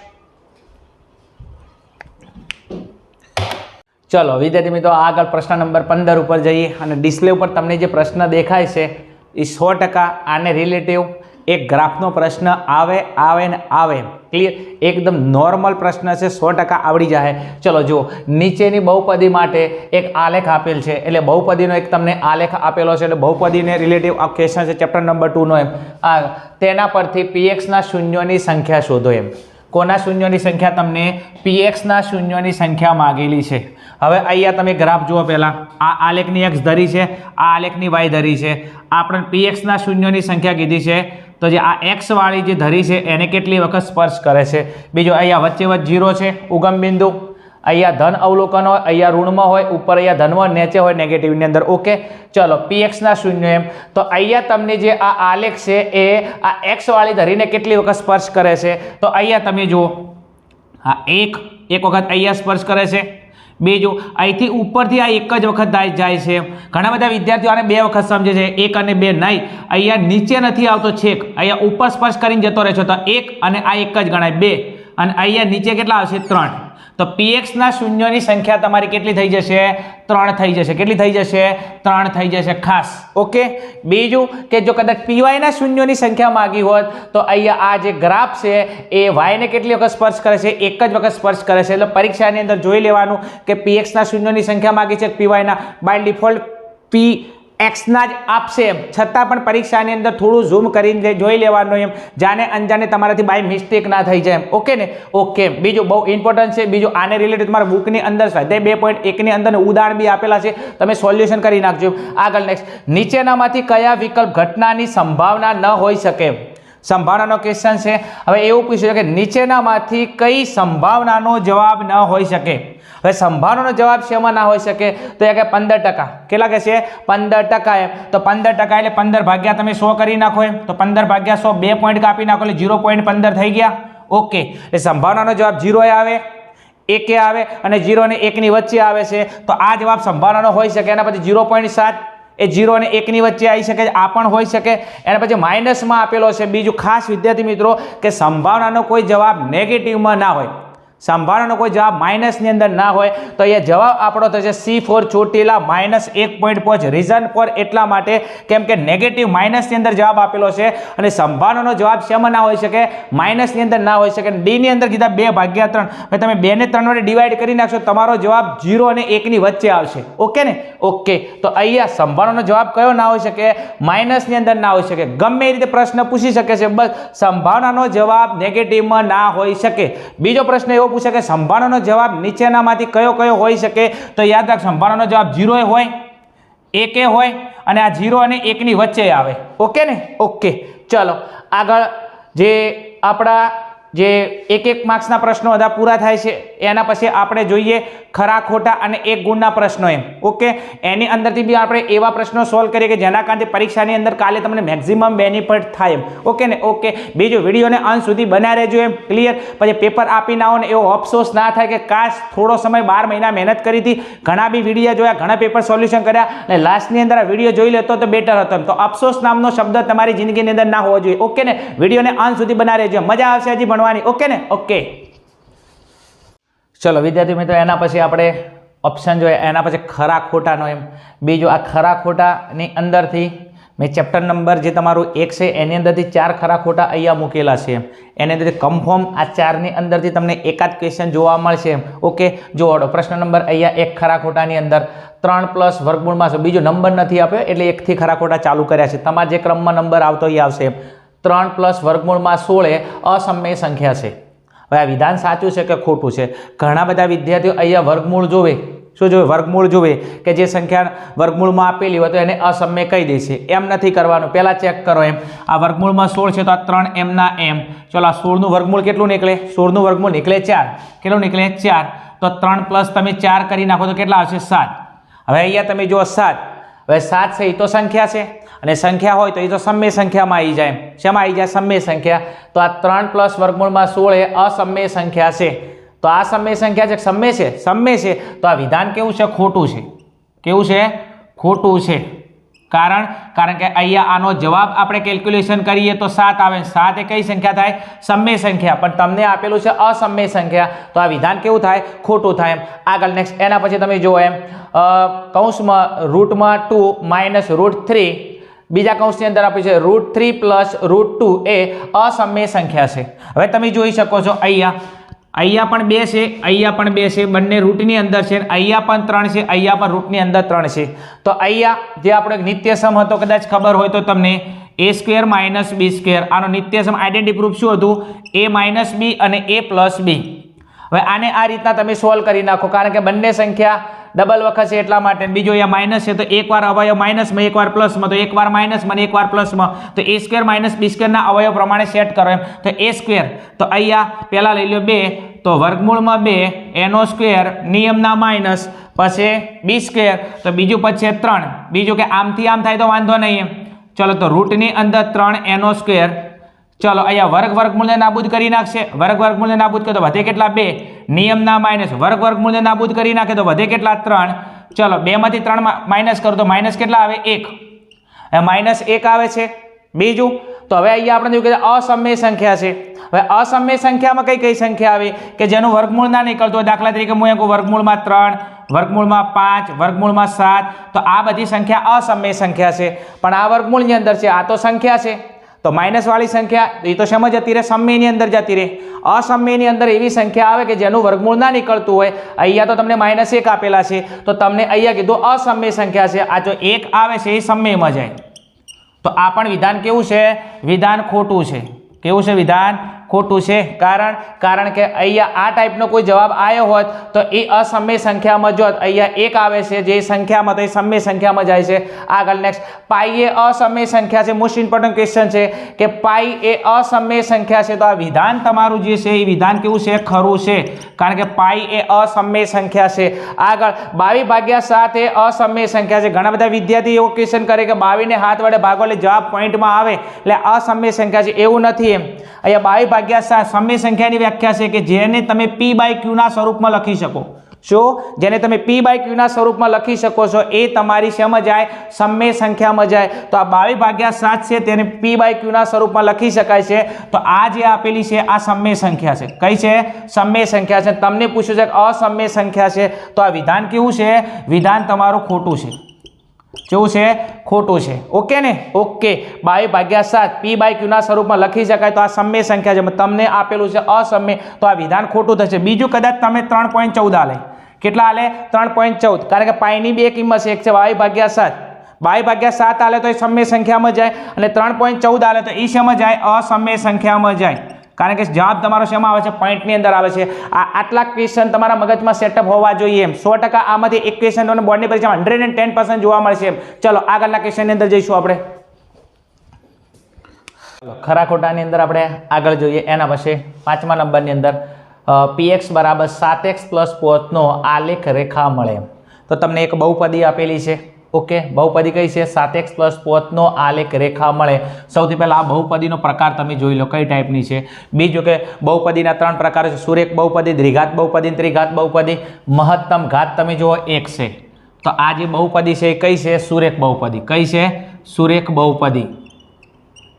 ચલો વિદ્યાર્થી મિત્રો આગળ પ્રશ્ન નંબર 15 ઉપર જઈએ અને ડિસ્પ્લે ઉપર તમને જે પ્રશ્ન દેખાય છે એ 100% આને રિલેટિવ એક ગ્રાફનો પ્રશ્ન આવે ને આવે. ક્લિયર? એકદમ નોર્મલ પ્રશ્ન છે, 100% આવડી જાય. ચલો જુઓ, નીચેની બહુપદી માટે એક આલેખ આપેલ છે, એટલે બહુપદીનો એક તમને આલેખ આપેલો છે, એટલે બહુપદીને રિલેટિવ આ ક્વેશ્ચન છે ચેપ્ટર નંબર 2 નો. એમ તેના પરથી પીએક્સના શૂન્યોની સંખ્યા શોધો. એમ કોના શૂન્યોની સંખ્યા? તમને પીએક્સના શૂન્યોની સંખ્યા માગેલી છે. હવે અહીંયા તમે ગ્રાફ જુઓ. પહેલાં આ આલેખની એક્સ ધરી છે, આ આલેખની વાય ધરી છે. આપણે પીએક્સના શૂન્યોની સંખ્યા કીધી છે તો જે આ એક્સ વાળી જે ધરી છે એને કેટલી વખત સ્પર્શ કરે છે. બીજો અહીંયા વચ્ચે 0 છે ઉગમ બિંદુ. અહીંયા ધન અવલોકન હોય, અહીંયા ઋણમાં હોય, ઉપર અહીંયા ધનમાં, નીચે હોય નેગેટિવની અંદર. ઓકે, ચલો પીએક્સના શૂન્ય. એમ તો અહીંયા તમને જે આ આલેખ છે એ આ એક્સ વાળી ધરીને કેટલી વખત સ્પર્શ કરે છે તો અહીંયા તમે જુઓ હા એક વખત અહીંયા સ્પર્શ કરે છે, બીજું અહીંથી ઉપરથી આ એક જ વખત જાય છે. ઘણા બધા વિદ્યાર્થીઓ આને 2 વખત સમજે છે, 1 અને 2 નહીં. અહીંયા નીચે નથી આવતો છેક, અહીંયા ઉપર સ્પર્શ કરીને જતો રહે છે તો 1 અને આ એક જ ગણાય 2 અને અહીંયા નીચે કેટલા આવશે 3. તો px ના શૂન્યોની સંખ્યા તમારી કેટલી થઈ જશે 3 થઈ જશે. કેટલી થઈ જશે 3 થઈ જશે ખાસ. ઓકે, બીજું કે જો કદાચ py ના શૂન્યોની સંખ્યા માંગી હોત તો અહીંયા આ જે ગ્રાફ છે એ y ને કેટલી વખત સ્પર્શ કરે છે, એક જ વખત સ્પર્શ કરે છે. એટલે પરીક્ષાની અંદર જોઈ લેવાનું કે px ના શૂન્યોની સંખ્યા માંગી છે, py ના બાય ડિફોલ્ટ px ના જ આપશે એમ છતાં પણ પરીક્ષાની અંદર થોડું ઝૂમ કરીને જોઈ લેવાનું એમ, જાને અંજાને તમારાથી બાય મિસ્ટેક ના થઈ જાય એમ. ઓકે ને? ઓકે, બીજું બહુ ઇમ્પોર્ટન્ટ છે, બીજું આને રિલેટેડ તમારા બુકની અંદર સ્વાધ્યાય 2.1 ની અંદર ઉદાહરણ બી આપેલા છે, તમે સોલ્યુશન કરી નાખજો. આગળ નેક્સ્ટ, નીચેનામાંથી કયા વિકલ્પ ઘટનાની સંભાવના ન હોઈ શકે? સંભાવનાનો ક્વેશ્ચન છે. હવે એવું પૂછ્યું છે કે નીચેનામાંથી કઈ સંભાવનાનો જવાબ ન હોઈ શકે? હવે સંભાવનાનો જવાબ શેમાં ના હોઈ શકે? તો એ કે 15%. કેટલા કે છે 15% એમ. તો 15% એટલે 15 ભાગ્યા તમે 100 કરી નાખો એમ, તો 15 ભાગ્યા 100 2 પોઈન્ટ કાપી નાખો એટલે 0.15 થઈ ગયા. ઓકે, એટલે સંભાવનાનો જવાબ 0 આવે, 1 આવે અને 0 અને 1 ની વચ્ચે આવે છે. તો આ જવાબ સંભાવનાનો હોઈ શકે. એના પછી 0.7 એ 0 અને 1 ની વચ્ચે આવી શકે, આ પણ હોઈ શકે. એના પછી માઇનસમાં આપેલો છે. બીજું ખાસ વિદ્યાર્થી મિત્રો કે સંભાવનાનો કોઈ જવાબ નેગેટિવમાં ના હોય, સંભાવનાનો કોઈ જવાબ માઇનસની અંદર ના હોય. તો અહીંયા જવાબ આપણો થશે C4 ચોટીલા -1.5. રીઝન ફોર એટલા માટે કેમ કે નેગેટિવ માઇનસની અંદર જવાબ આપેલો છે અને સંભાવનાનો જવાબ શેમાં ના હોઈ શકે? માઇનસની અંદર ના હોઈ શકે. ડી ની અંદર કીધા 2/3. હવે તમે 2 ને 3 વડે ડિવાઈડ કરી નાખશો, તમારો જવાબ 0 અને 1 ની વચ્ચે આવશે. ઓકે ને? ઓકે, તો અહીંયા સંભાવનાનો જવાબ કયો ના હોઈ શકે? માઇનસની અંદર ના હોઈ શકે. ગમે એ રીતે પ્રશ્ન પૂછી શકે છે, બસ સંભાવનાનો જવાબ નેગેટિવમાં ના હોઈ શકે. બીજો પ્રશ્ન એવો પૂછે કે સંભાવનાનો જવાબ નીચેનામાંથી કયો કયો હોઈ શકે? તો યાદ રાખ, સંભાવનાનો જવાબ 0 હોય, 1 હોય અને આ 0 અને 1 ની વચ્ચે આવે. ઓકે ને? ઓકે, ચલો આગળ જે આપણા જે 1 માર્ક્સના પ્રશ્નો બધા પૂરા થાય છે એના પછી આપણે જોઈએ ખરા ખોટા અને 1 ગુણના પ્રશ્નો એમ. ઓકે, એની અંદરથી બી આપણે એવા પ્રશ્નો સોલ્વ કરીએ કે જેના કારણે પરીક્ષાની અંદર કાલે તમને મેક્સિમમ બેનિફિટ થાય એમ. ઓકે ને? ઓકે, બીજું વિડીયોને અંત સુધી બનાવી રહેજો એમ. ક્લિયર? પછી પેપર આપીને આવો ને એવો અફસોસ ના થાય કે કાશ થોડો સમય 12 મહિના મહેનત કરી હતી, ઘણા બી વિડીયો જોયા, ઘણા પેપર સોલ્યુશન કર્યા અને લાસ્ટની અંદર આ વિડીયો જોઈ લેતો તો બેટર હતો એમ. તો અફસોસ નામનો શબ્દ તમારી જિંદગીની અંદર ના હોવો જોઈએ. ઓકે ને? વિડીયોને અંત સુધી બનાવી રહેજો, મજા આવશે હજી ભણવાની. ઓકે ને? ઓકે, ચલો વિદ્યાર્થી મિત્રો, એના પછી આપણે ઓપ્શન જોઈએ, એના પછી ખરા ખોટાનો એમ. બીજું આ ખરા ખોટાની અંદરથી મેં ચેપ્ટર નંબર જે તમારું 1 છે એની અંદરથી 4 ખરા ખોટા અહીંયા મૂકેલા છે એમ. એની અંદરથી કન્ફર્મ આ 4ની અંદરથી તમને એકાદ ક્વેશ્ચન જોવા મળશે એમ. ઓકે, જોડો પ્રશ્ન નંબર અહીંયા 1 ખરા ખોટાની અંદર 3 પ્લસ વર્ગમૂળમાં છે, બીજો નંબર નથી આપ્યો એટલે 1 થી ખરા ખોટા ચાલુ કર્યા છે. તમારે જે ક્રમમાં નંબર આવતો એ આવશે એમ. 3 પ્લસ વર્ગમૂળમાં 16 એ અસમય સંખ્યા છે. હવે આ વિધાન સાચું છે કે ખોટું છે? ઘણા બધા વિદ્યાર્થીઓ અહીંયા વર્ગમૂળ જોવે, શું જોવે? વર્ગમૂળ જોવે કે જે સંખ્યા વર્ગમૂળમાં આપેલી હોય તો એને અસમય કહી દે છે. એમ નથી કરવાનું, પહેલાં ચેક કરો એમ. આ વર્ગમૂળમાં 16 છે તો આ 3 એમના એમ. ચલો આ 16નું વર્ગમૂળ કેટલું નીકળે? 16નું વર્ગમૂળ નીકળે 4. કેટલું નીકળે? 4. તો 3 પ્લસ તમે 4 કરી નાખો તો કેટલા આવશે? 7. હવે અહીંયા તમે જુઓ 7. હવે 7 છે એ તો સંખ્યા છે અને સંખ્યા હોય તો એ તો સમય સંખ્યામાં આવી જાય. શેમાં આવી જાય? સમય સંખ્યા. તો આ 3 પ્લસ વર્ગમૂળમાં 16 એ અસમય સંખ્યા છે. તો આ સમય સંખ્યા છે, સમય છે, સમય છે. તો આ વિધાન કેવું છે? ખોટું છે. કેવું છે? ખોટું છે. કારણ કે અહીંયા આનો જવાબ આપણે કેલ્ક્યુલેશન કરીએ તો 7 આવે. 7 એ કઈ સંખ્યા થાય? સમય સંખ્યા. પણ તમને આપેલું છે અસમય સંખ્યા, તો આ વિધાન કેવું થાય? ખોટું થાય એમ. આગળ નેક્સ્ટ, એના પછી તમે જુઓ એમ કૌંસમાં √2 માઇનસ √3, બીજા કૌંસની અંદર આપ્યું છે √3 પ્લસ √2 એ અસમય સંખ્યા છે. હવે તમે જોઈ શકો છો અહીંયા પણ 2 છે, અહીંયા પણ 2 છે, બંને રૂટની અંદર છે. અહીંયા પણ 3 છે, અહીંયા પણ રૂટની અંદર 3 છે. તો અહીંયા જે આપણો નિત્યસમ હતો, કદાચ ખબર હોય તો તમને, a² - b². આનો નિત્યસમ આઈડેન્ટિટી પ્રૂફ શું હતું? a - b અને a + b. હવે આને આ રીતના તમે સોલ્વ કરી નાખો, કારણ કે બંને સંખ્યા ડબલ વખત છે એટલા માટે. બીજો અહીંયા માઇનસ છે તો એકવાર અવયવ માઇનસમાં, એકવાર પ્લસમાં, તો એકવાર માઇનસમાં અને એકવાર પ્લસમાં. તો a² - b² ના અવયવ પ્રમાણે સેટ કરો એમ. તો a², તો અહીંયા પહેલાં લઈ લો 2, તો વર્ગમૂળમાં 2 એનો સ્ક્વેર નિયમના માઇનસ, પછી b², તો બીજું પછી 3. બીજું કે આમથી આમ થાય તો વાંધો નહીં એમ. ચલો તો રૂટની અંદર 3 એનો સ્ક્વેર, ચલો અહીંયા વર્ગ વર્ગમૂળને નાબૂદ કરી નાખશે, વર્ગ વર્ગમૂળને નાબૂદ કરે તો વધે કેટલા 2, નિયમના માઇનસ, વર્ગ વર્ગમૂળને નાબૂદ કરી નાખે તો વધે કેટલા 3, ચલો 2 માંથી 3 માઇનસ કરો તો માઇનસ કેટલા આવે 1, માઇનસ 1 આવે છે. બીજું તો હવે અહીંયા આપણે જોયું કે અસમય સંખ્યા છે. હવે અસમય સંખ્યામાં કઈ કઈ સંખ્યા આવે કે જેનું વર્ગમૂળ ના નીકળતું હોય, દાખલા તરીકે હું અહીંયા વર્ગમૂળમાં 3, વર્ગમૂળમાં 5, વર્ગમૂળમાં 7, તો આ બધી સંખ્યા અસમય સંખ્યા છે. પણ આ વર્ગમૂળની અંદર છે, આ તો સંખ્યા છે, તો માઇનસ વાળી સંખ્યા એ તો શેમાં જતી રહે, સમયની અંદર જતી રહે. અસમયની અંદર એવી સંખ્યા આવે કે જેનું વર્ગમૂળ ના નીકળતું હોય, અહીંયા તો તમને -1 આપેલા છે, તો તમને અહીંયા કીધું અસમય સંખ્યા છે. આ જો 1 આવે છે એ સમયમાં જાય, તો આ પણ વિધાન કેવું છે, વિધાન ખોટું છે. કેવું છે, વિધાન ખોટું છે. કારણ કે અહીંયા આ ટાઈપનો કોઈ જવાબ આવ્યો હોત તો એ અસમય સંખ્યામાં જોત, અહીંયા 1 આવે છે જે સંખ્યામાં, તો એ સમય સંખ્યામાં જાય છે. આગળ નેક્સ્ટ, પાઈ એ અસમય સંખ્યા છે. મોસ્ટ ઇમ્પોર્ટન્ટ ક્વેશ્ચન છે કે પાઈ એ અસમય સંખ્યા છે, તો આ વિધાન તમારું જે છે એ વિધાન કેવું છે, ખરું છે, કારણ કે પાઈ એ અસમય સંખ્યા છે. આગળ 22/7 એ અસમય સંખ્યા છે. ઘણા બધા વિદ્યાર્થી એવો ક્વેશ્ચન કરે કે 22 ને 7 વડે ભાગો એટલે જવાબ પોઈન્ટમાં આવે એટલે અસમય સંખ્યા છે. એવું નથી. એમ અહીંયા 22/7 સમય સંખ્યાની વ્યાખ્યા છે કે જેને તમે p/q ના સ્વરૂપમાં લખી શકો. શું? જેને તમે p/q ના સ્વરૂપમાં લખી શકો છો એ તમારી શેમાં જાય, સમય સંખ્યામાં જાય. તો આ 22/7 છે તેને p/q ના સ્વરૂપમાં લખી શકાય છે. તો આ જે આપેલી છે આ સમય સંખ્યા છે. કઈ છે? સમય સંખ્યા છે. તમને પૂછ્યું છે કે અસમય સંખ્યા છે, તો આ વિધાન કેવું છે, વિધાન તમારું ખોટું છે. કેવું છે? ખોટું છે. ઓકે ને? ઓકે. 22/7 p/q ના સ્વરૂપમાં લખી શકાય, તો આ સમય સંખ્યા છે. તમને આપેલું છે અસમય, તો આ વિધાન ખોટું થશે. બીજું કદાચ તમે 3.14 આલે, કેટલા આલે? 3.14, કારણ કે પાઈની બે કિંમત છે, એક છે 22/7, 22/7 આલે તો એ સમય સંખ્યામાં જાય, અને 3.14 આલે તો એ શેમાં જાય, અસમય સંખ્યામાં જાય. કારણ કે જવાબ તમારો શેમાં આવે છે, પોઈન્ટની અંદર આવે છે. આટલા ક્વેશ્ચન તમારા મગજમાં સેટઅપ હોવા જોઈએ. એમ 100% આમાંથી એક ક્વેશ્ચન તમને બોર્ડની પરીક્ષામાં 110% જોવા મળશે. એમ ચલો આગળના ક્વેશ્ચનની અંદર જઈશું આપણે. ખરા ખોટાની અંદર આપણે આગળ જોઈએ. એના પછી 5મા નંબરની અંદર px = 7x + 5 નો આલેખ રેખા મળે. તો તમને એક બહુપદી આપેલી છે. ઓકે, બહુપદી કઈ છે? 7x + 5 નો આલેખ રેખા મળે. સૌથી પહેલા આ બહુપદીનો પ્રકાર તમે જોઈ લો કઈ ટાઈપની છે. બીજું કે બહુપદીના 3 પ્રકાર છે, સુરેખ બહુપદી, દ્વિઘાત બહુપદી, ત્રિઘાત બહુપદી. મહત્તમ ઘાત તમે જુઓ 1 છે, તો આ જે બહુપદી છે એ કઈ છે? સુરેખ બહુપદી. કઈ છે? સુરેખ બહુપદી.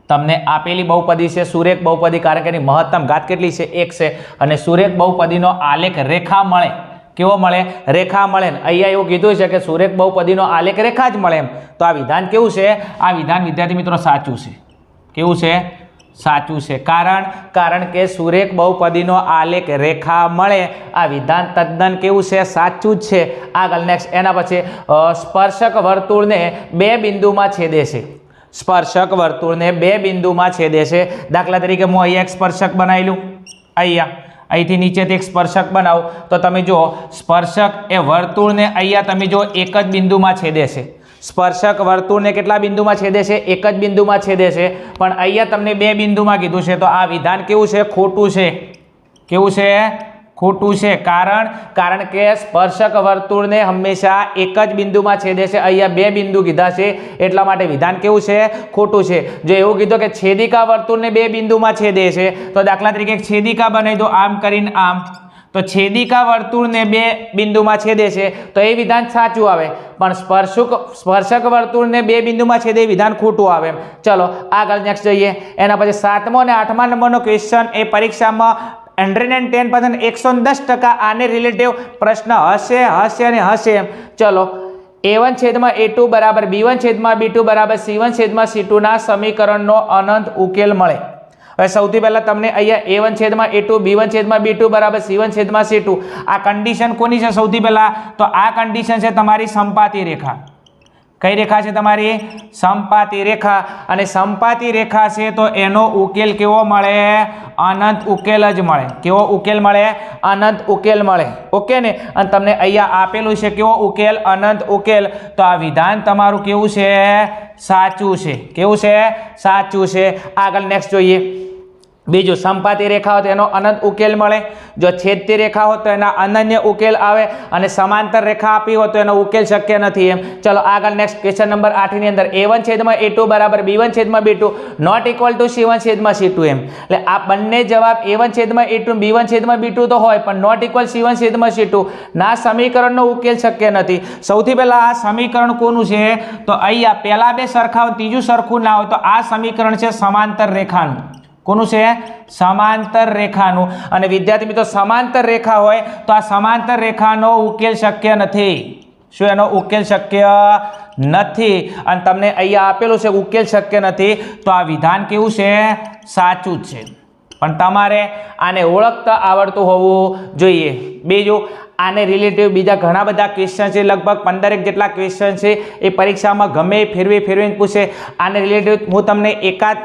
તમને આપેલી બહુપદી છે સુરેખ બહુપદી, કારણ કે એની મહત્તમ ઘાત કેટલી છે? 1 છે, અને સુરેખ બહુપદીનો આલેખ રેખા મળે. કેવો મળે? રેખા મળે. અહીંયા એવું કીધું છે કે સુરેખ બહુપદીનો આલેખ રેખા જ મળે. એમ તો આ વિધાન કેવું છે? આ વિધાન વિદ્યાર્થી મિત્રો સાચું છે. કેવું છે? સાચું છે. કારણ કે સુરેખ બહુપદીનો આલેખ રેખા મળે, આ વિધાન તદ્દન કેવું છે? સાચું જ છે. આગળ નેક્સ્ટ, એના પછી સ્પર્શક વર્તુળને 2 બિંદુમાં છેદે છે. સ્પર્શક વર્તુળને 2 બિંદુમાં છેદે છે. દાખલા તરીકે હું અહીંયા એક સ્પર્શક બનાવેલું, અહીંથી નીચેથી એક સ્પર્શક બનાવો તો તમે જુઓ સ્પર્શક એ વર્તુળને અહીંયા તમે જો એક જ બિંદુમાં છેદે છે. સ્પર્શક વર્તુળને કેટલા બિંદુમાં છેદે છે? એક જ બિંદુમાં છેદે છે. પણ અહીંયા તમને 2 બિંદુમાં કીધું છે, તો આ વિધાન કેવું છે? ખોટું છે. કેવું છે? ખોટું છે. કારણ કે સ્પર્શક વર્તુળને હંમેશા એક જ બિંદુમાં છેદે છે. અહીંયા 2 બિંદુ કીધા છે, એટલા માટે વિધાન કેવું છે? ખોટું છે. જો એવું કીધું કે છેદિકા વર્તુળને 2 બિંદુમાં છેદે છે, તો દાખલા તરીકે એક છેદિકા બનાવી દો આમ કરીને આમ, તો છેદિકા વર્તુળને 2 બિંદુમાં છેદે છે, તો એ વિધાન સાચું આવે. પણ સ્પર્શક વર્તુળને 2 બિંદુમાં છેદે એ વિધાન ખોટું આવે. ચલો આગળ નેક્સ્ટ જોઈએ. એના પછી 7મો અને 8મા નંબરનો ક્વેશ્ચન એ પરીક્ષામાં 110% 110% આને રિલેટિવ પ્રશ્ન હશે અને હશે. ચલો, a1/a2 = b1/b2 = c1/c2 ના સમીકરણનો અનંત ઉકેલ મળે. હવે સૌથી પહેલા તમને અહીંયા a1/a2 b1/b2 = c1/c2 આ કન્ડિશન કોની છે? સૌથી પહેલા તો આ કન્ડિશન છે તમારી સંપાતી રેખા. કઈ રેખા છે તમારી? સંપાતી રેખા. અને સંપાતી રેખા છે તો એનો ઉકેલ કેવો મળે? અનંત ઉકેલ જ મળે. કેવો ઉકેલ મળે? અનંત ઉકેલ મળે. ઓકે ને? અને તમને અહીંયા આપેલું છે કેવો ઉકેલ? અનંત ઉકેલ. તો આ વિધાન તમારું કેવું છે? સાચું છે. કેવું છે? સાચું છે. આગળ નેક્સ્ટ જોઈએ. બીજું સમપાતી રેખા હોય તો એનો અનંત ઉકેલ મળે, જો છેદતી રેખા હોય તો એના અનન્ય ઉકેલ આવે, અને સમાંતર રેખા આપી હોય તો એનો ઉકેલ શક્ય નથી એમ. ચલો આગળ નેક્સ્ટ ક્વેશ્ચન નંબર 8 ની અંદર a1/a2 બરાબર b1/b2 not equal to c1/c2 એમ. એટલે આ બંને જવાબ a1/a2 b1/b2 તો હોય પણ નોટ ઇક્વલ c1/c2 ના સમીકરણનો ઉકેલ શક્ય નથી. સૌથી પહેલા આ સમીકરણ કોનું છે તો અહીંયા પહેલા બે સરખા હોય ત્રીજું સરખું ના હોય તો આ સમીકરણ છે સમાંતર રેખાનું. કોનું છે? સમાંતર રેખાનું. અને વિદ્યાર્થી મિત્રો સમાંતર રેખા હોય તો આ સમાંતર રેખાનો ઉકેલ શક્ય નથી. શું એનો ઉકેલ શક્ય નથી? અને તમને અહીંયા આપેલું છે ઉકેલ શક્ય નથી તો આ વિધાન કેવું છે? સાચું જ છે. પણ તમારે આને ઓળખતા આવડતું હોવું જોઈએ. બીજું આને રિલેટિવ બીજા ઘણા બધા ક્વેશ્ચન છે, લગભગ 15 જેટલા ક્વેશ્ચન છે, એ પરીક્ષામાં ગમે ફેરવીને પૂછે. આને રિલેટિવ હું તમને એકાદ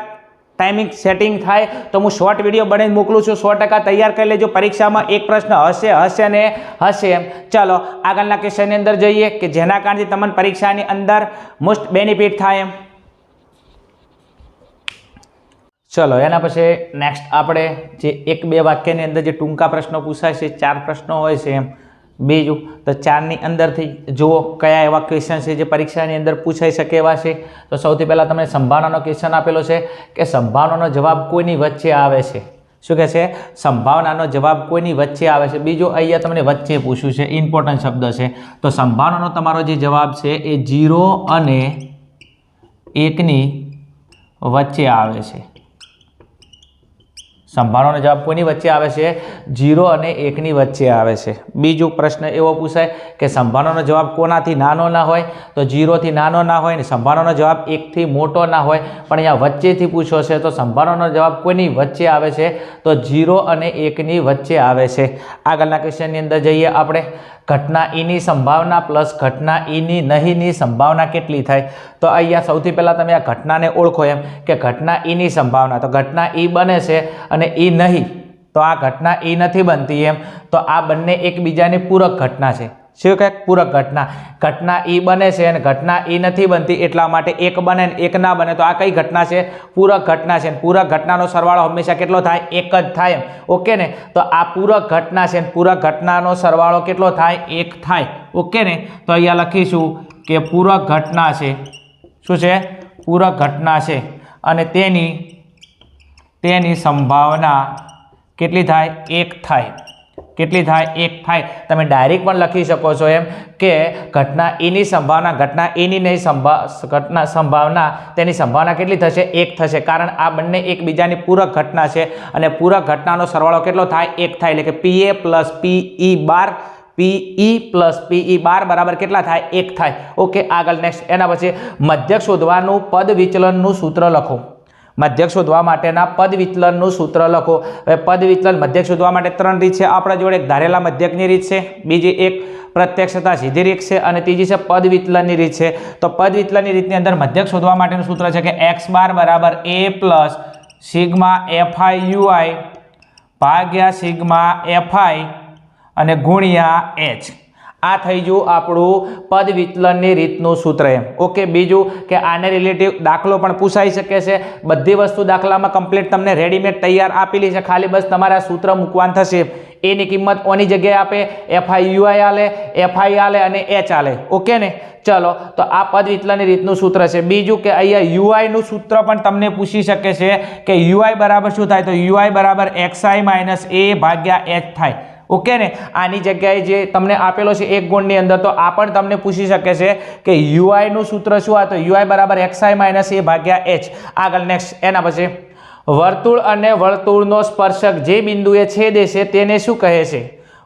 ટાઈમિંગ સેટિંગ થાય તો હું શોર્ટ વિડીયો બનાવીને મોકલું છું. 100% તૈયાર કરી લેજો. પરીક્ષામાં એક પ્રશ્ન હશે ને હશે એમ. ચાલો આગળના ક્વેશ્ચનની અંદર જઈએ કે જેના કારણે તમને પરીક્ષાની અંદર મોસ્ટ બેનિફિટ થાય એમ. ચલો એના પછી નેક્સ્ટ આપણે જે 1-2 વાક્યની અંદર જે ટૂંકા પ્રશ્નો પૂછાય છે, 4 પ્રશ્નો હોય છે એમ. બીજું તો 4ની અંદરથી જુઓ કયા એવા ક્વેશ્ચન છે જે પરીક્ષાની અંદર પૂછાઈ શકે એવા છે. તો સૌથી પહેલાં તમને સંભાવનાનો ક્વેશ્ચન આપેલો છે કે સંભાવનાનો જવાબ કોઈની વચ્ચે આવે છે. શું કહે છે? સંભાવનાનો જવાબ કોઈની વચ્ચે આવે છે. બીજું અહીંયા તમને વચ્ચે પૂછ્યું છે, ઇમ્પોર્ટન્ટ શબ્દ છે. તો સંભાવનાનો તમારો જે જવાબ છે એ 0 અને 1ની વચ્ચે આવે છે. સંભાવનાનો જવાબ કોની વચ્ચે આવે છે? 0 અને 1ની વચ્ચે આવે છે. બીજો પ્રશ્ન એવો પૂછાય કે સંભાવનાનો જવાબ કોનાથી નાનો ના હોય તો 0થી નાનો ના હોય, ને સંભાવનાનો જવાબ 1થી મોટો ના હોય, પણ અહીંયા વચ્ચેથી પૂછ્યો છે તો સંભાવનાનો જવાબ કોની વચ્ચે આવે છે તો 0 અને 1ની વચ્ચે આવે છે. આગળના ક્વેશ્ચનની અંદર જઈએ આપણે. ઘટના ઈની સંભાવના પ્લસ ઘટના ઈની નહીંની સંભાવના કેટલી થાય? તો અહીંયા સૌથી પહેલાં તમે આ ઘટનાને ઓળખો એમ કે ઘટના ઈની સંભાવના, તો ઘટના ઈ બને છે અને ઈ નહીં, તો આ ઘટના ઈ નથી બનતી એમ. તો આ બંને એકબીજાની પૂરક ઘટના છે. શું કહે? પૂરક ઘટના. ઘટના ઈ બને છે અને ઘટના ઈ નથી બનતી, એટલા માટે એક બને ને એક ના બને. તો આ કઈ ઘટના છે? પૂરક ઘટના છે. પૂરક ઘટનાનો સરવાળો હંમેશા કેટલો થાય? એક જ થાય એમ. ઓકે ને? તો આ પૂરક ઘટના છે. પૂરક ઘટનાનો સરવાળો કેટલો થાય? 1 થાય. ઓકે ને? તો અહીંયા લખીશું કે પૂરક ઘટના છે. શું છે? પૂરક ઘટના છે અને તેની સંભાવના કેટલી થાય? 1 થાય. કેટલી થાય? 1 થાય. તમે ડાયરેક્ટ પણ લખી શકો છો એમ કે ઘટના ઈની સંભાવના ઘટના ઈની નહીં સંભાવના તેની સંભાવના કેટલી થશે? 1 થશે. કારણ આ બંને એકબીજાની પૂરક ઘટના છે અને પૂરક ઘટનાનો સરવાળો કેટલો થાય? 1 થાય. એટલે કે PA પ્લસ PE બાર PE પ્લસ PE બાર બરાબર કેટલા થાય? 1 થાય. ઓકે આગળ નેક્સ્ટ. એના પછી મધ્યક શોધવાનું પદ વિચલનનું સૂત્ર લખો. મધ્યક શોધવા માટેના પદ વિચલનનું સૂત્ર લખો. હવે પદ વિચલન મધ્યક શોધવા માટે 3 રીત છે આપણા જોડે. એક ધારેલા મધ્યકની રીત છે, બીજી એક પ્રત્યક્ષ તથા સીધી રીત છે, અને ત્રીજી છે પદ વિચલનની રીત છે. તો પદ વિચલનની રીતની અંદર મધ્યક શોધવા માટેનું સૂત્ર છે કે x બાર બરાબર a plus sigma fi ui ભાગ્યા સિગ્મા fi અને ગુણ્યા h. આ થઈ ગયું આપણું પદ વિચલનની રીતનું સૂત્ર એમ. ઓકે. બીજું કે આને રિલેટિવ દાખલો પણ પૂછાઈ શકે છે. બધી વસ્તુ દાખલામાં કમ્પ્લીટ તમને રેડીમેડ તૈયાર આપેલી છે. ખાલી બસ તમારે આ સૂત્ર મૂકવાનું થશે. એની કિંમત ઓની જગ્યાએ આપે, fi ui આલે, fi આલે અને h આલે. ઓકે ને? ચલો તો આ પદ વિચલનની રીતનું સૂત્ર છે. બીજું કે અહીંયા ui નું સૂત્ર પણ તમને પૂછી શકે છે કે ui બરાબર શું થાય? તો ui બરાબર xi માઇનસ a ભાગ્યા h થાય. ઓકે ને? આની જગ્યાએ જે તમને આપેલો છે એક ગુણની અંદર, તો આ પણ તમને પૂછી શકે છે કે ui નું સૂત્ર શું આ? તો ui બરાબર xi માઇનસ a ભાગ્યા h. આગળ નેક્સ્ટ. એના પછી વર્તુળ અને વર્તુળનો સ્પર્શક જે બિંદુએ છેદે છે તેને શું કહે છે?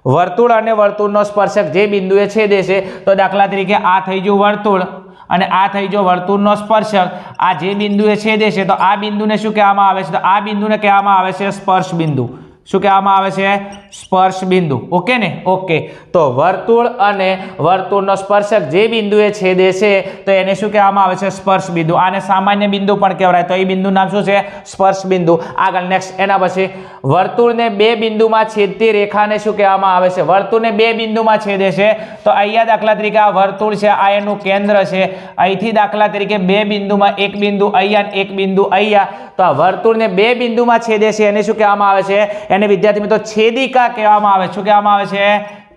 વર્તુળ અને વર્તુળનો સ્પર્શક જે બિંદુએ છેદે છે, તો દાખલા તરીકે આ થઈ ગયું વર્તુળ અને આ થઈ ગયો વર્તુળનો સ્પર્શક. આ જે બિંદુએ છેદે છે તો આ બિંદુને શું કહેવામાં આવે છે? તો આ બિંદુને કહેવામાં આવે છે સ્પર્શ બિંદુ. શું કહેવામાં આવે છે? સ્પર્શ બિંદુ. ઓકે ને? ઓકે. તો વર્તુળ અને વર્તુળનો સ્પર્શક જે બિંદુએ છેદે છે તો એને શું કહેવામાં આવે છે? સ્પર્શ બિંદુ. આને સામાન્ય બિંદુ પણ કહેવાય. તો એ બિંદુ નામ શું છે? સ્પર્શ બિંદુ. આગળ નેક્સ્ટ એના પછી વર્તુળને બે બિંદુમાં છેદતી રેખાને શું કહેવામાં આવે છે? વર્તુળને બે બિંદુમાં છેદે છે તો અહીંયા દાખલા તરીકે આ વર્તુળ છે, આ એનું કેન્દ્ર છે. અહીંથી દાખલા તરીકે બે બિંદુમાં એક બિંદુ અહીંયા અને એક બિંદુ અહીંયા, તો આ વર્તુળને બે બિંદુમાં છેદે છે એને શું કહેવામાં આવે છે? એને વિદ્યાર્થી મિત્રો છેદિકા કહેવામાં આવે. શું કહેવામાં આવે છે?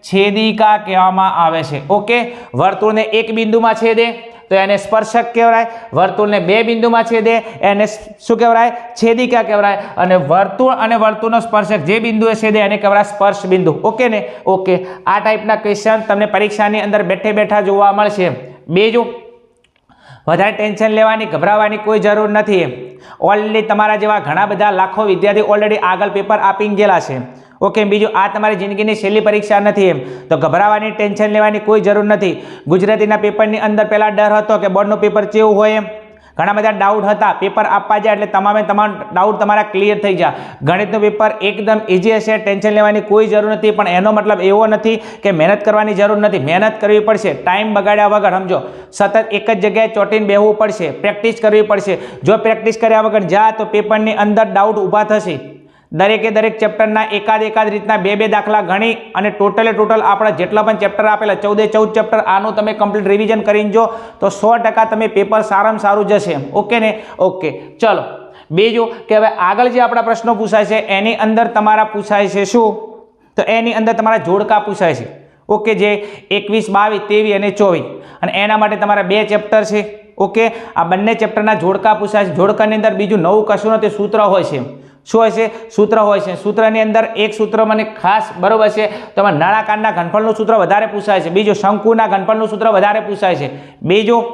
છેદિકા કહેવામાં આવે છે. ઓકે. વર્તુળને એક બિંદુમાં છેદે તો એને સ્પર્શક કહેવાય. વર્તુળને બે બિંદુમાં છેદે એને શું કહેવાય? છેદિકા કહેવાય. અને વર્તુળ અને વર્તુળનો સ્પર્શક જે બિંદુએ છેદે એને કહેવાય સ્પર્શ બિંદુ. ઓકે ને? ઓકે. આ ટાઈપના ક્વેશ્ચન તમને પરીક્ષાની અંદર બેઠે બેઠા જોવા મળશે. બીજું, વધારે ટેન્શન લેવાની, ગભરાવાની કોઈ જરૂર નથી. ઓલરેડી તમારા જેવા ઘણા બધા લાખો વિદ્યાર્થી ઓલરેડી આગળ પેપર આપી ગયેલા છે. ઓકે. બીજું, આ તમારી જિંદગીની છેલ્લી પરીક્ષા નથી એમ તો ગભરાવાની, ટેન્શન લેવાની કોઈ જરૂર નથી. ગુજરાતીના પેપરની અંદર પહેલા ડર હતો કે બોર્ડનું પેપર કેવું હોય એમ, ઘણા બધા ડાઉટ હતા. પેપર આપવા જાય એટલે તમામ ડાઉટ તમારા ક્લિયર થઈ જાય. ગણિતનું પેપર એકદમ ઇઝી હશે, ટેન્શન લેવાની કોઈ જરૂર નથી. પણ એનો મતલબ એવો નથી કે મહેનત કરવાની જરૂર નથી. મહેનત કરવી પડશે, ટાઈમ બગાડ્યા વગર. સમજો, સતત એક જ જગ્યાએ ચોંટીને બેસવું પડશે, પ્રેક્ટિસ કરવી પડશે. જો પ્રેક્ટિસ કર્યા વગર જા તો પેપરની અંદર ડાઉટ ઊભા થશે. દરેકે દરેક ચેપ્ટરના એકાદ રીતના બે દાખલા ગણી અને ટોટલ આપણા જેટલા પણ ચેપ્ટર આપેલા 14 ચેપ્ટર આનું તમે કમ્પ્લીટ રિવિઝન કરીને જો તો 100% તમે પેપર સારામાં સારું જશે. ઓકે ને? ઓકે. ચલો બીજું કે હવે આગળ જે આપણા પ્રશ્નો પૂછાય છે એની અંદર તમારા પૂછાય છે શું? તો એની અંદર તમારા જોડકા પૂછાય છે. ઓકે. જે 21, 22, 23 અને 24 અને એના માટે તમારા બે ચેપ્ટર છે. ઓકે. આ બંને ચેપ્ટરના જોડકા પૂછાય છે. જોડકાની અંદર બીજું નવું કશું નથી, સૂત્ર હોય છે. શું હોય છે? સૂત્ર હોય છે. સૂત્રની અંદર એક સૂત્ર મને ખાસ બરોબર છે તો નળાકારના ઘનફળનું સૂત્ર વધારે પૂછાય છે. બીજું શંકુના ઘનફળનું સૂત્ર વધારે પૂછાય છે. બીજું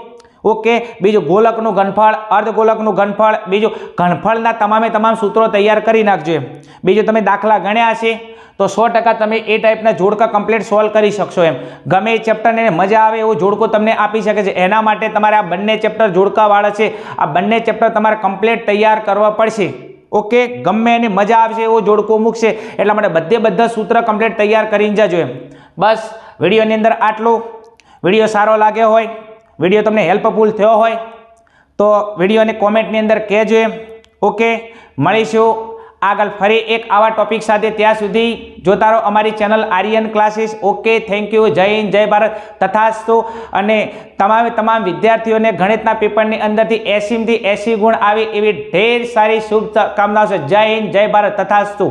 ઓકે. બીજું ગોલકનું ઘનફળ, અર્ધગોલકનું ઘનફળ. બીજું ઘનફળના તમામ સૂત્રો તૈયાર કરી નાખજો. બીજું તમે દાખલા ગણ્યા છે તો 100% તમે એ ટાઈપના જોડકા કમ્પ્લીટ સોલ્વ કરી શકશો એમ. ગમે એ ચેપ્ટરને મજા આવે એવું જોડકો તમને આપી શકે છે. એના માટે તમારે આ બંને ચેપ્ટર જોડકાવાળા છે, આ બંને ચેપ્ટર તમારે કમ્પ્લીટ તૈયાર કરવા પડશે. ઓકે. ગમે એને મજા આવશે એવો જોડકો મૂકશે એટલા માટે બધા સૂત્ર કમ્પ્લીટ તૈયાર કરીને જજો એમ. બસ વિડીયોની અંદર આટલું. વિડીયો સારો લાગ્યો હોય, વિડીયો તમને હેલ્પફુલ થયો હોય તો વિડીયોને કોમેન્ટની અંદર કહેજો એમ. ઓકે. મળીશું આગળ ફરી એક આવા ટોપિક સાથે. ત્યાં સુધી જોતા રહો અમારી channel Aryan classes. Okay. Thank you. જય હિન્દ, જય ભારત. તથાસ્તુ. અને તમામ વિદ્યાર્થીઓને ગણિતના પેપરની અંદરથી 80 થી 80 ગુણ આવે એવી ઢેર સારી શુભકામનાઓ છે. જય હિન્દ, જય ભારત. તથાસ્તુ.